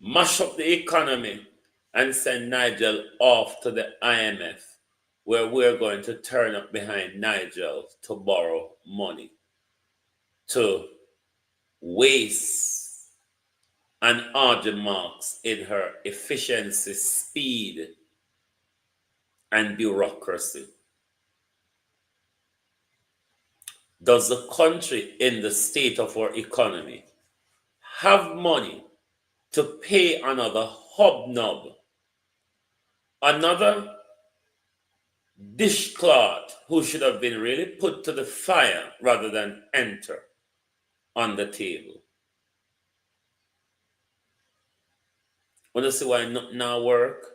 mash up the economy and send Nigel off to the IMF, where we're going to turn up behind Nigel to borrow money, to waste and argue marks in her efficiency, speed, and bureaucracy. Does the country in the state of our economy have money to pay another hobnob, another dishcloth who should have been really put to the fire rather than enter on the table? Want to see why not now work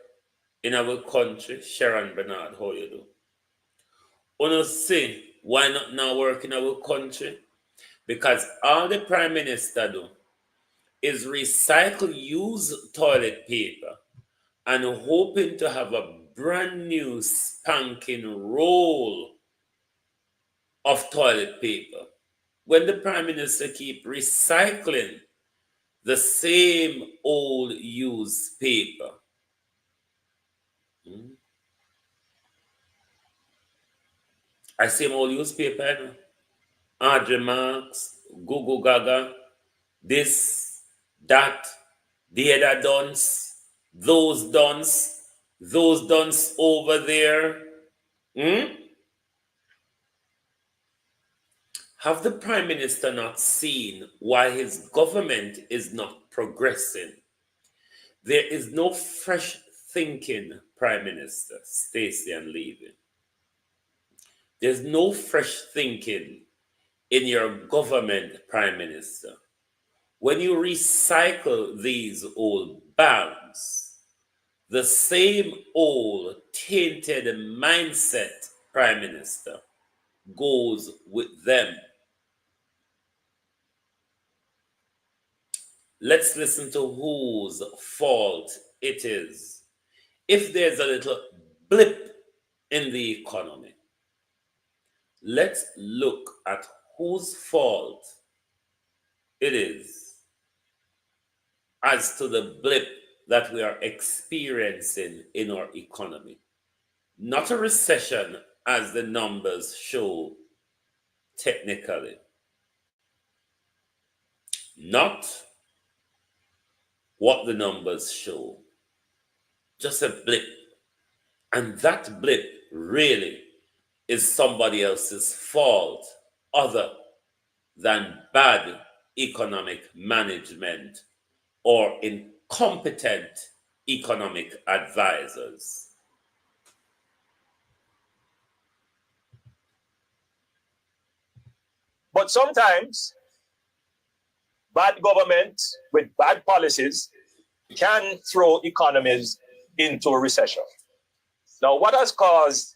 in our country? Sharon Bernard, how you do? Want to see why not now work in our country? Because all the Prime Minister do is recycle used toilet paper and hoping to have a brand new spanking roll of toilet paper when the Prime Minister keep recycling the same old used paper. I same old used paper, Audrey Marks, Google Gaga, this, that, the other dons, those dons over there. Have the Prime Minister not seen why his government is not progressing? There is no fresh thinking, Prime Minister, Stacey and leaving. There's no fresh thinking in your government, Prime Minister. When you recycle these old bags, the same old tainted mindset, Prime Minister, goes with them. Let's listen to whose fault it is. If there's a little blip in the economy, let's look at whose fault it is as to the blip that we are experiencing in our economy. Not a recession as the numbers show technically. Not what the numbers show. Just a blip. And that blip really is somebody else's fault other than bad economic management or incompetent economic advisors. But sometimes bad government with bad policies can throw economies into a recession. Now, what has caused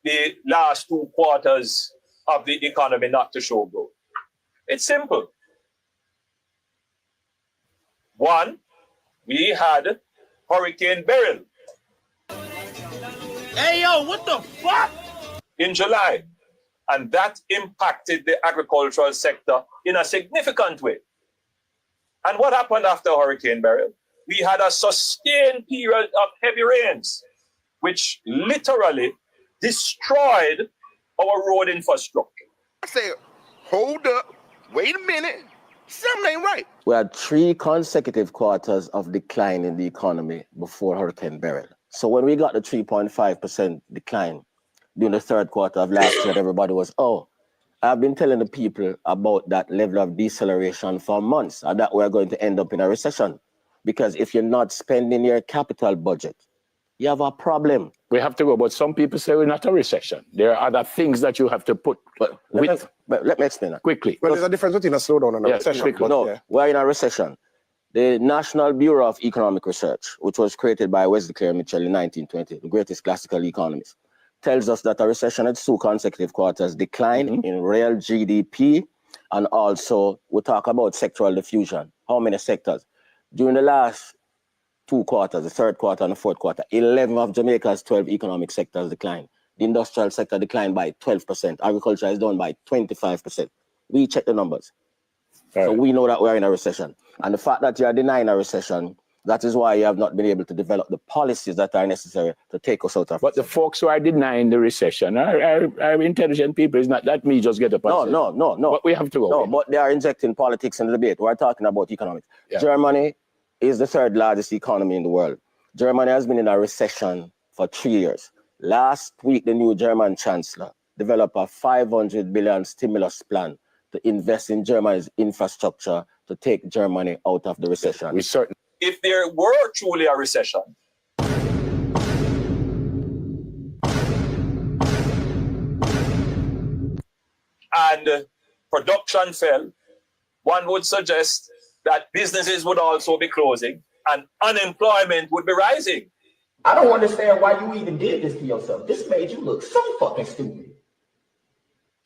the last 2 quarters of the economy not to show growth? It's simple. One, we had Hurricane Beryl. Hey, yo, what the fuck? In July. And that impacted the agricultural sector in a significant way. And what happened after Hurricane Beryl? We had a sustained period of heavy rains, which literally destroyed our road infrastructure. I say, hold up, wait a minute, something ain't right. We had 3 consecutive quarters of decline in the economy before Hurricane Beryl. So when we got the 3.5% decline during the 3rd quarter of last year, everybody was, oh, I've been telling the people about that level of deceleration for months and that we're going to end up in a recession. Because if you're not spending your capital budget, you have a problem. We have to go, but some people say we're not a recession. There are other things that you have to put with. Let me explain that. Quickly. Well, there's a difference between a slowdown and a recession. No, we're in a recession. The National Bureau of Economic Research, which was created by Wesley Clare Mitchell in 1920, the greatest classical economist, tells us that a recession had 2 consecutive quarters decline in real GDP, and also we talk about sectoral diffusion. How many sectors? During the last 2 quarters, the 3rd quarter and the 4th quarter, 11 of Jamaica's 12 economic sectors declined. The industrial sector declined by 12%. Agriculture is down by 25%. We check the numbers. So we know that we're in a recession. And the fact that you are denying a recession, that is why you have not been able to develop the policies that are necessary to take us out of it. But the folks who are denying the recession are intelligent people. It's not that me just get up and say. No. But we have to go. No, but they are injecting politics in the debate. We're talking about economics. Yeah. Germany is the 3rd largest economy in the world. Germany has been in a recession for 3 years. Last week, the new German chancellor developed a 500 billion stimulus plan to invest in Germany's infrastructure to take Germany out of the recession. If there were truly a recession, and production fell, one would suggest that businesses would also be closing and unemployment would be rising. I don't understand why you even did this to yourself. This made you look so fucking stupid.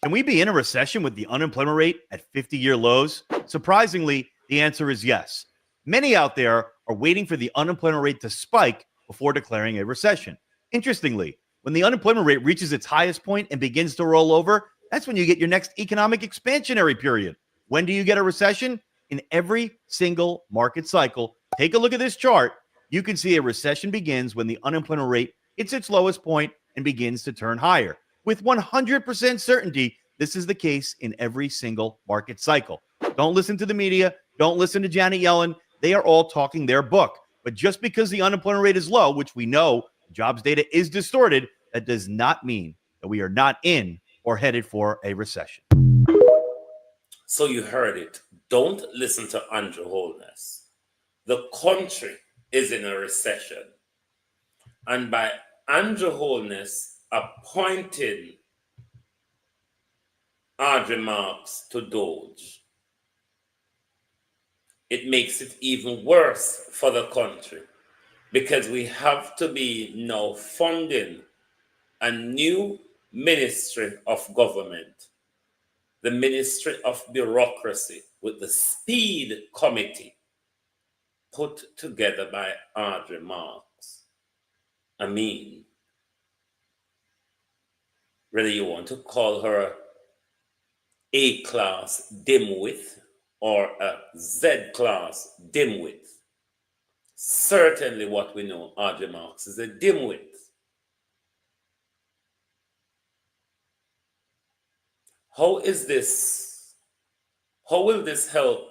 Can we be in a recession with the unemployment rate at 50-year lows? Surprisingly, the answer is yes. Many out there are waiting for the unemployment rate to spike before declaring a recession. Interestingly, when the unemployment rate reaches its highest point and begins to roll over, That's when you get your next economic expansionary period. When do you get a recession? In every single market cycle. Take a look at this chart. You can see a recession begins when the unemployment rate hits its lowest point and begins to turn higher. With 100% certainty, this is the case in every single market cycle. Don't listen to the media. Don't listen to Janet Yellen. They are all talking their book. But just because the unemployment rate is low, which we know jobs data is distorted, that does not mean that we are not in or headed for a recession. So you heard it. Don't listen to Andrew Holness. The country is in a recession. And by Andrew Holness appointing Audrey Marks to Doge, it makes it even worse for the country, because we have to be now funding a new ministry of government, the Ministry of Bureaucracy, with the Speed Committee put together by Audrey Marks. I mean, whether you want to call her A-class dimwit or a Z-class dimwit, certainly what we know, Audrey Marks is a dimwit. How will this help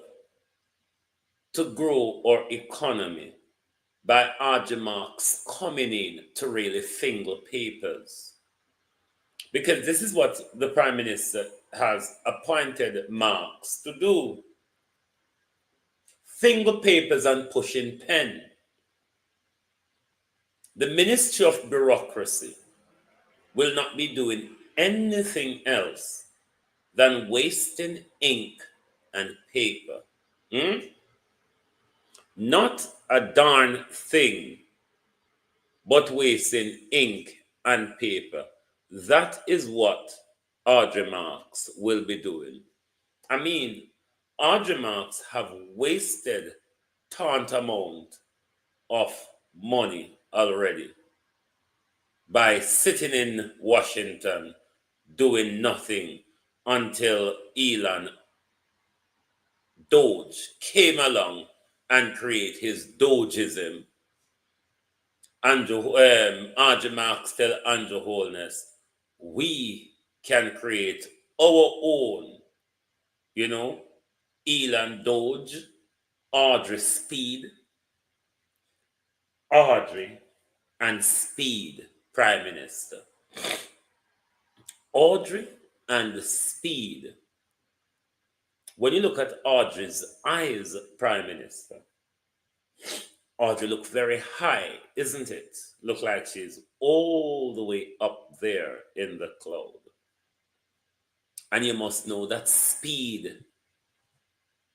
to grow our economy by Audrey Marks coming in to really finger papers? Because this is what the Prime Minister has appointed Marks to do. Finger papers and pushing pen. The Ministry of Bureaucracy will not be doing anything else than wasting ink and paper. Not a darn thing, but wasting ink and paper. That is what Audrey Marks will be doing. I mean, Audrey Marks have wasted tant amount of money already by sitting in Washington doing nothing until Elon Doge came along and created his Dogeism. Audrey Marks tell Andrew Holness, we can create our own, Elon Doge, Audrey Speed, Audrey and Speed Prime Minister. Audrey and Speed. When you look at Audrey's eyes, Prime Minister, Audrey looks very high, isn't it? Look like she's all the way up there in the cloud. And you must know that Speed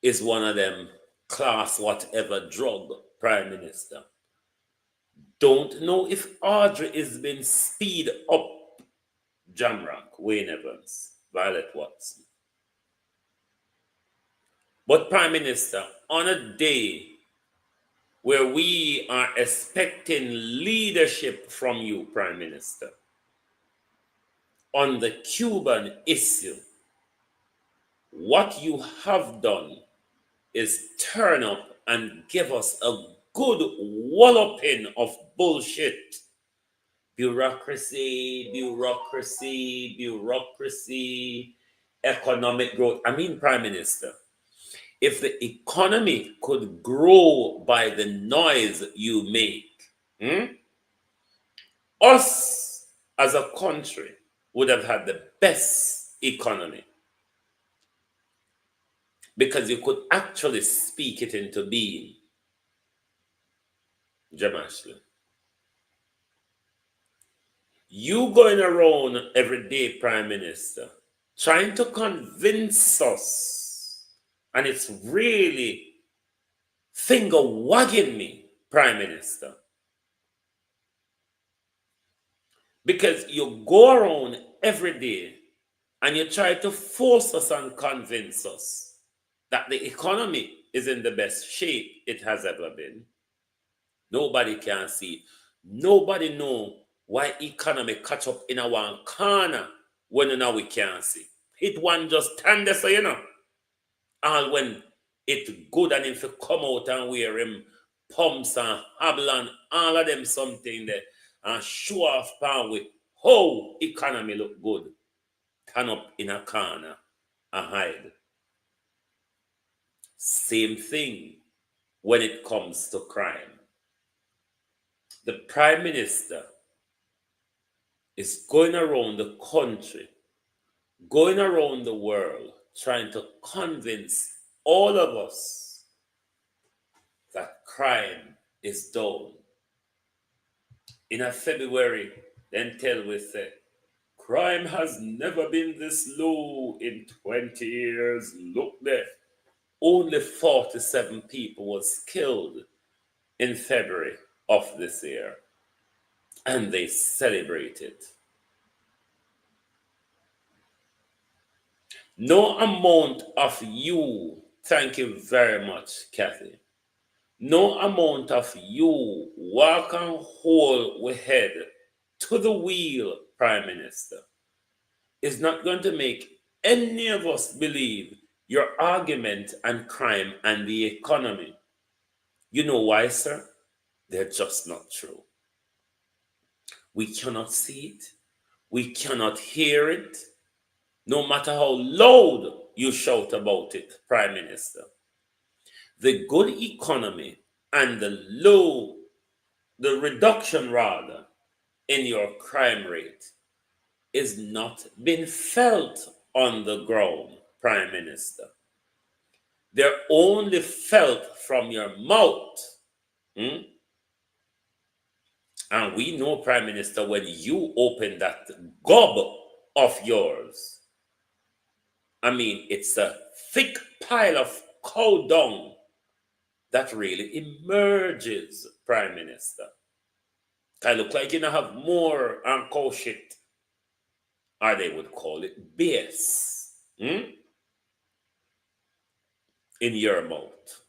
is one of them class whatever drug, Prime Minister. Don't know if Audrey is being speed up Jamrock, Wayne Evans, Violet Watson. But Prime Minister, on a day where we are expecting leadership from you, Prime Minister, on the Cuban issue, what you have done is turn up and give us a good walloping of bullshit. Bureaucracy, bureaucracy, bureaucracy, economic growth. I mean, Prime Minister, if the economy could grow by the noise you make, us as a country would have had the best economy, because you could actually speak it into being. Jamashley, you going around every day, Prime Minister, trying to convince us, and it's really finger wagging me, Prime Minister, because you go around every day and you try to force us and convince us that the economy is in the best shape it has ever been. Nobody can see. Nobody know why economy catch up in a one corner when now we can't see. It one just stand there, so you know. All when it good and if you come out and wear him pumps and hobble and all of them something there and show off power with how economy look good. Turn up in a corner and hide. Same thing when it comes to crime. The Prime Minister is going around the country, going around the world, trying to convince all of us that crime is down. In a February, then tell we say, crime has never been this low in 20 years. Look there. Only 47 people was killed in February of this year. And they celebrated. No amount of you, thank you very much, Kathy. No amount of you walk and hold with head to the wheel, Prime Minister, is not going to make any of us believe your argument and crime and the economy. You know why, sir? They're just not true. We cannot see it. We cannot hear it. No matter how loud you shout about it, Prime Minister. The good economy and the reduction rather, in your crime rate is not being felt on the ground, Prime Minister. They're only felt from your mouth. And we know, Prime Minister, when you open that gob of yours, I mean, it's a thick pile of cow dung that really emerges, Prime Minister. I look like you don't have more cow shit, or they would call it BS, in your mouth.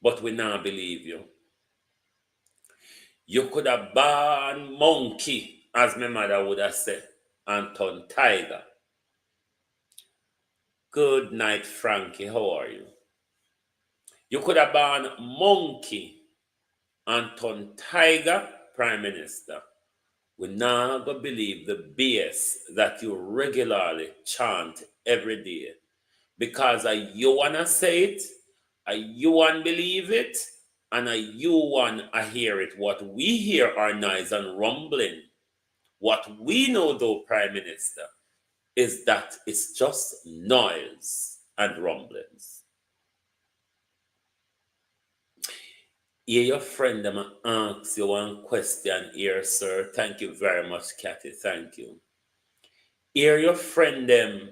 But we now believe you. You could have born monkey, as my mother would have said, and turn tiger. Good night, Frankie. How are you? You could have born monkey and turn tiger, Prime Minister. We're not going to believe the BS that you regularly chant every day. Because you want to say it, you want to believe it, and you want to hear it. What we hear are noise and rumbling. What we know, though, Prime Minister, is that it's just noise and rumblings. Hear your friend them ask you one question here, sir. Thank you very much, Kathy. Thank you. Hear your friend them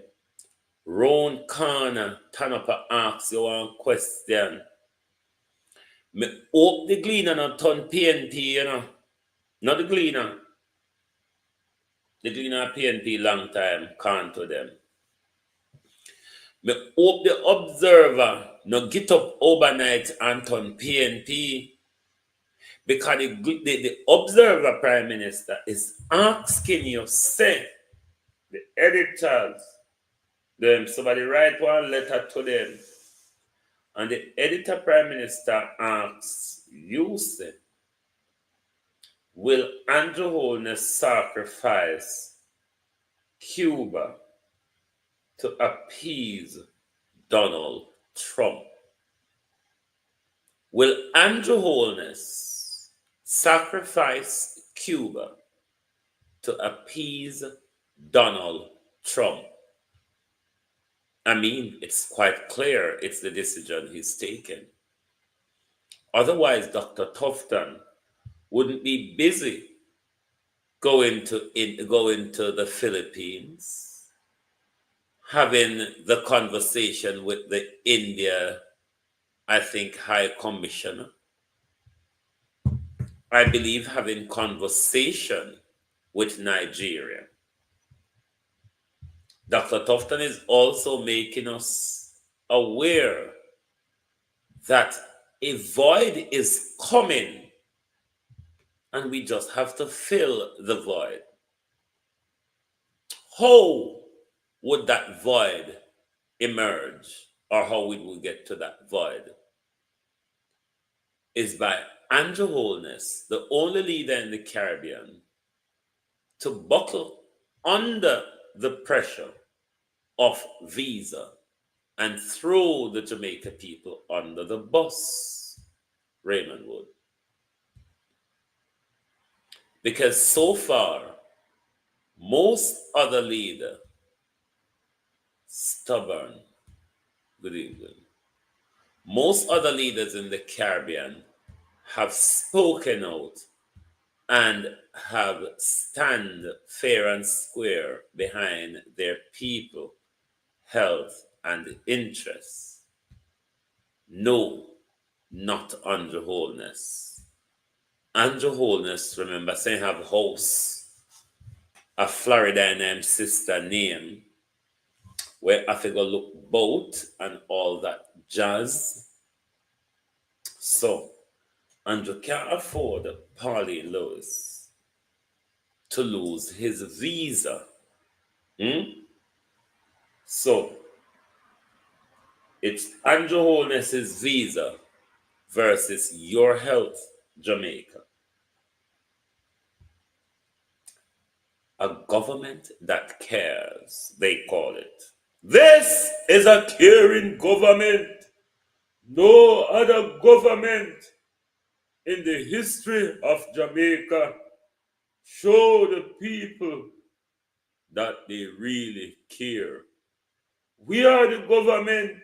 round corner turn up and ask you one question. Me hope the gleaner not turn PNP, you know. Not the gleaner. The gleaner PNP long time can't to them. Me hope the observer no get up overnight and turn PNP, because the observer, Prime Minister, is asking you, say, the editors, them somebody write one letter to them, and the editor, Prime Minister, asks you, say, will Andrew Holness sacrifice Cuba to appease Donald Trump? Will Andrew Holness sacrifice Cuba to appease Donald Trump? I mean, it's quite clear it's the decision he's taken. Otherwise, Dr. Tufton wouldn't be busy going to the Philippines, having the conversation with the India, I think, High Commissioner. I believe having conversation with Nigeria. Dr. Tufton is also making us aware that a void is coming, and we just have to fill the void. How would that void emerge, or how we will get to that void, is by Andrew Holness, the only leader in the Caribbean, to buckle under the pressure of visa and throw the Jamaica people under the bus, Raymond Wood. Because so far, most other leaders, stubborn, good evening, most other leaders in the Caribbean have spoken out and have stand fair and square behind their people, health, and interests. No, not Andrew Holness. Andrew Holness, remember, saying have a house, a Florida named sister name, where I figure look boat and all that jazz. So, Andrew can't afford Pauline Lewis to lose his visa. So, it's Andrew Holness's visa versus your health, Jamaica. A government that cares, they call it. This is a caring government. No other government in the history of Jamaica show the people that they really care. We are the government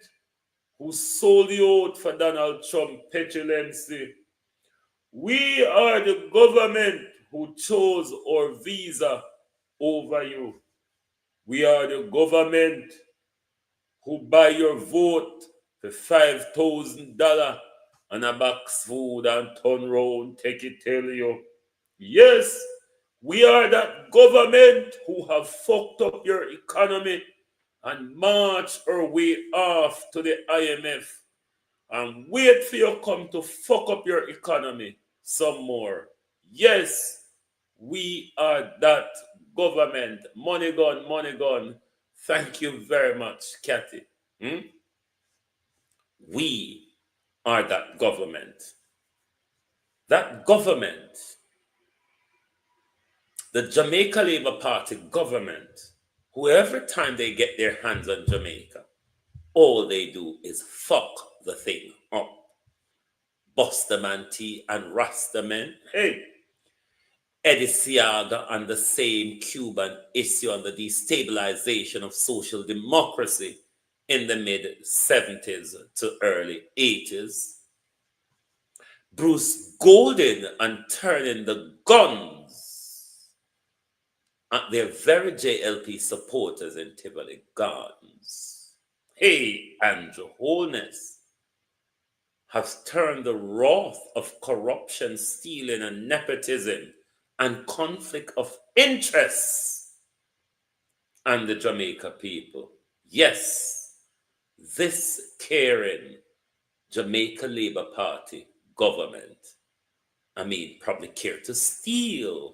who sold you out for Donald Trump petulancy. We are the government who chose our visa over you. We are the government who buy your vote for $5,000 and a box food and turn round, take it, tell you. Yes, we are that government who have fucked up your economy and march our way off to the IMF and wait for you come to fuck up your economy some more. Yes, we are that government. Money gone, money gone. Thank you very much, Kathy. We are that government. That government, the Jamaica Labour Party government, who every time they get their hands on Jamaica, all they do is fuck the thing up. Bustamante and Rastaman, hey, Eddie Seaga on the same Cuban issue on the destabilization of social democracy in the mid-70s to early 80s. Bruce Golden on turning the guns at their very JLP supporters in Tivoli Gardens. Hey, Andrew Holness has turned the wrath of corruption, stealing, and nepotism and conflict of interests on the Jamaica people. Yes, this caring Jamaica Labour Party government, probably care to steal,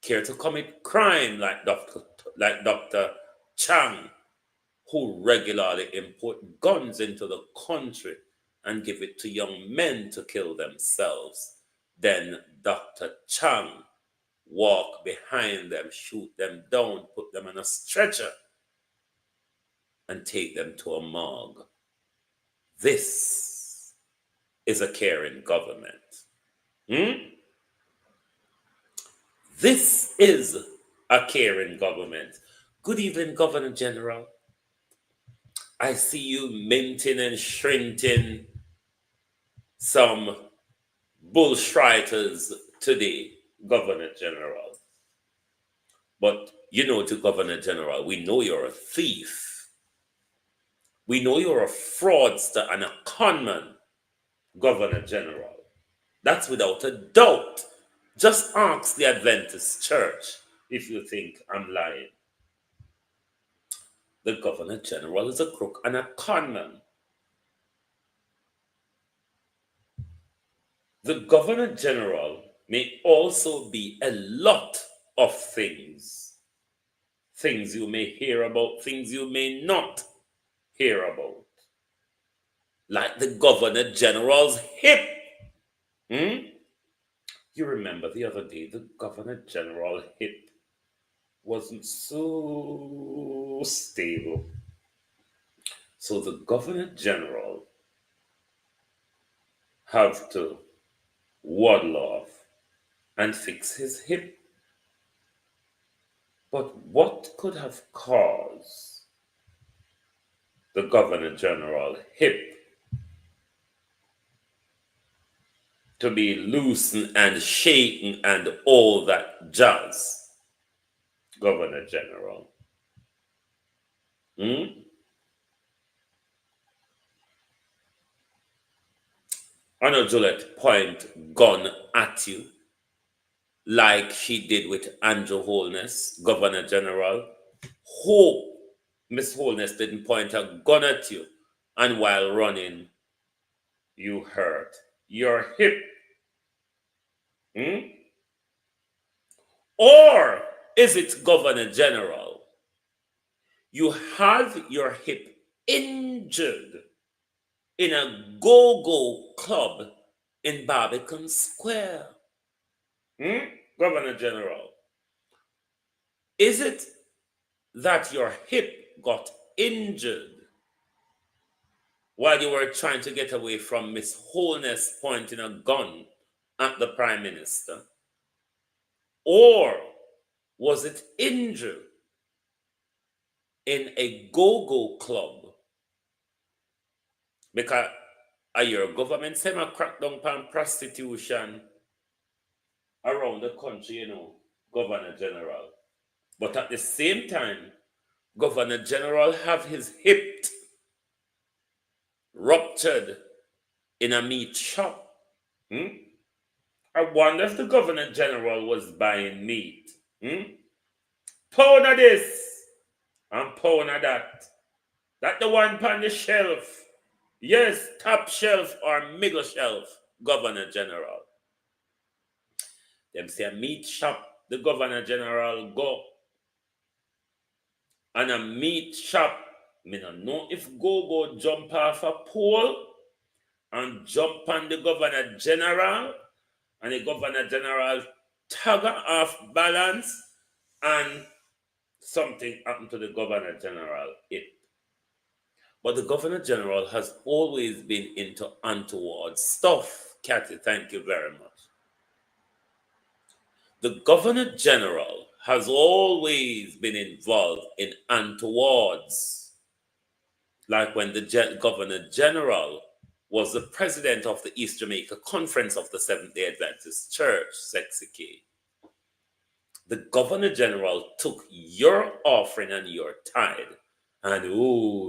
care to commit crime like Dr. Chang, who regularly import guns into the country and give it to young men to kill themselves. Then Dr. Chang walk behind them, shoot them down, put them on a stretcher, and take them to a morgue. This is a caring government. This is a caring government. Good evening, Governor General. I see you minting and shrinking some bullshiters today, Governor General. But you know, to Governor General, we know you're a thief. We know you're a fraudster and a conman, Governor General. That's without a doubt. Just ask the Adventist Church if you think I'm lying. The Governor General is a crook and a conman. The Governor General may also be a lot of things. things you may hear about, things you may not hear about. Like the Governor General's hip. You remember the other day, the Governor General hip wasn't so stable. So the Governor General have to waddle off and fix his hip. But what could have caused the Governor General hip to be loosened and shaken and all that jazz, Governor General? I know Juliet point gun at you like she did with Andrew Holness, Governor General. Hope Miss Holness didn't point a gun at you and while running you hurt your hip. Or is it, Governor General, you have your hip injured in a go-go club in Barbican Square? Governor General, is it that your hip got injured while you were trying to get away from Miss Holness pointing a gun at the Prime Minister? Or was it injured in a go-go club? Because your government say ma crack down on prostitution around the country, Governor General. But at the same time, Governor General have his hip ruptured in a meat shop. I wonder if the Governor General was buying meat. Pound of this and pound of that. That the one on the shelf. Yes, top shelf or middle shelf, Governor General. Them say a meat shop, the Governor General go. And a meat shop, me don't know if go jump off a pole and jump on the Governor General, and the Governor General tug off balance, and something happened to the Governor General. But the Governor General has always been into untoward stuff. Kathy, thank you very much. The Governor General has always been involved in untowards. Like when the Governor General was the president of the East Jamaica Conference of the Seventh-day Adventist Church, Sexy. The Governor General took your offering and your tithe, and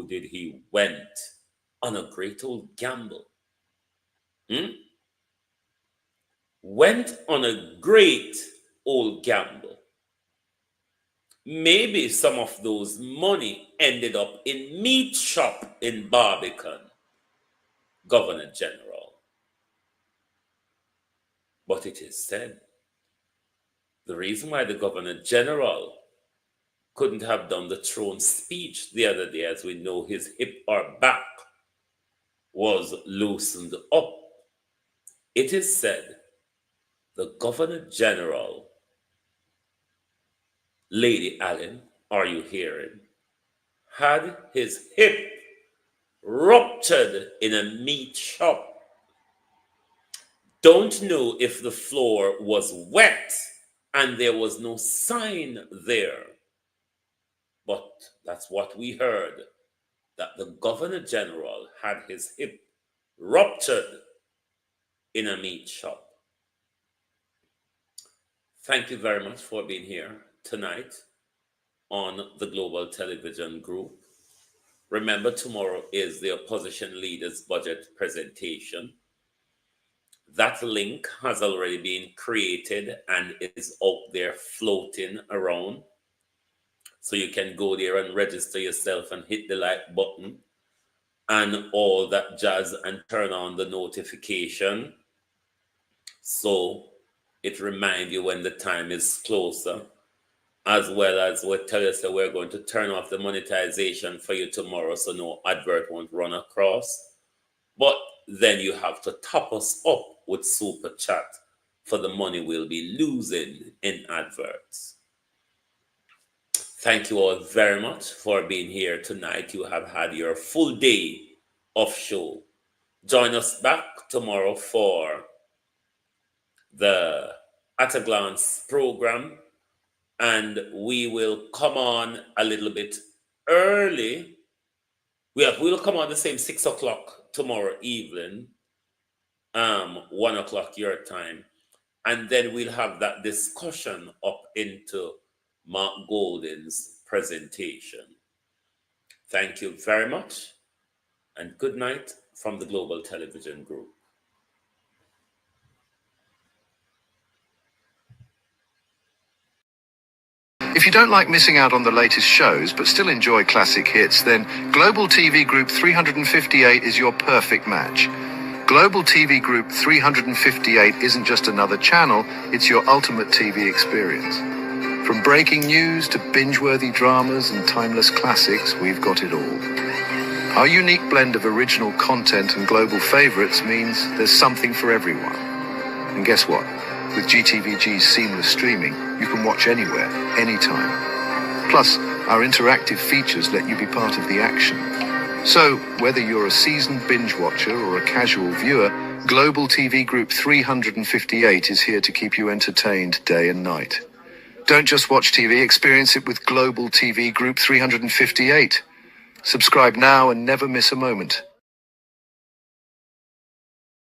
did he went on a great old gamble. Went on a great old gamble. Maybe some of those money ended up in meat shop in Barbican, Governor General. But it is said the reason why the Governor General couldn't have done the throne speech the other day, as we know his hip or back was loosened up. It is said the Governor General, Lady Allen, are you hearing, had his hip ruptured in a meat shop. Don't know if the floor was wet and there was no sign there. But that's what we heard, that the Governor General had his hip ruptured in a meat shop. Thank you very much for being here tonight on the Global Television Group. Remember, tomorrow is the opposition leaders' budget presentation. That link has already been created and is out there floating around. So you can go there and register yourself and hit the like button and all that jazz and turn on the notification, so it reminds you when the time is closer. as well as we tell you that we're going to turn off the monetization for you tomorrow so no advert won't run across. But then you have to top us up with super chat for the money we'll be losing in adverts. Thank you all very much for being here tonight. You have had your full day of show. Join us back tomorrow for the At a Glance program, and we will come on a little bit early. We'll come on the same 6 o'clock tomorrow evening, 1 o'clock your time, and then we'll have that discussion up into Mark Golden's presentation. Thank you very much, and good night from the Global Television Group. If you don't like missing out on the latest shows but still enjoy classic hits, then Global TV Group 358 is your perfect match. Global TV Group 358 isn't just another channel, it's your ultimate TV experience. From breaking news to binge-worthy dramas and timeless classics, we've got it all. Our unique blend of original content and global favorites means there's something for everyone. And guess what? With GTVG's seamless streaming, you can watch anywhere, anytime. Plus, our interactive features let you be part of the action. So, whether you're a seasoned binge watcher or a casual viewer, Global TV Group 358 is here to keep you entertained day and night. Don't just watch TV, experience it with Global TV Group 358. Subscribe now and never miss a moment.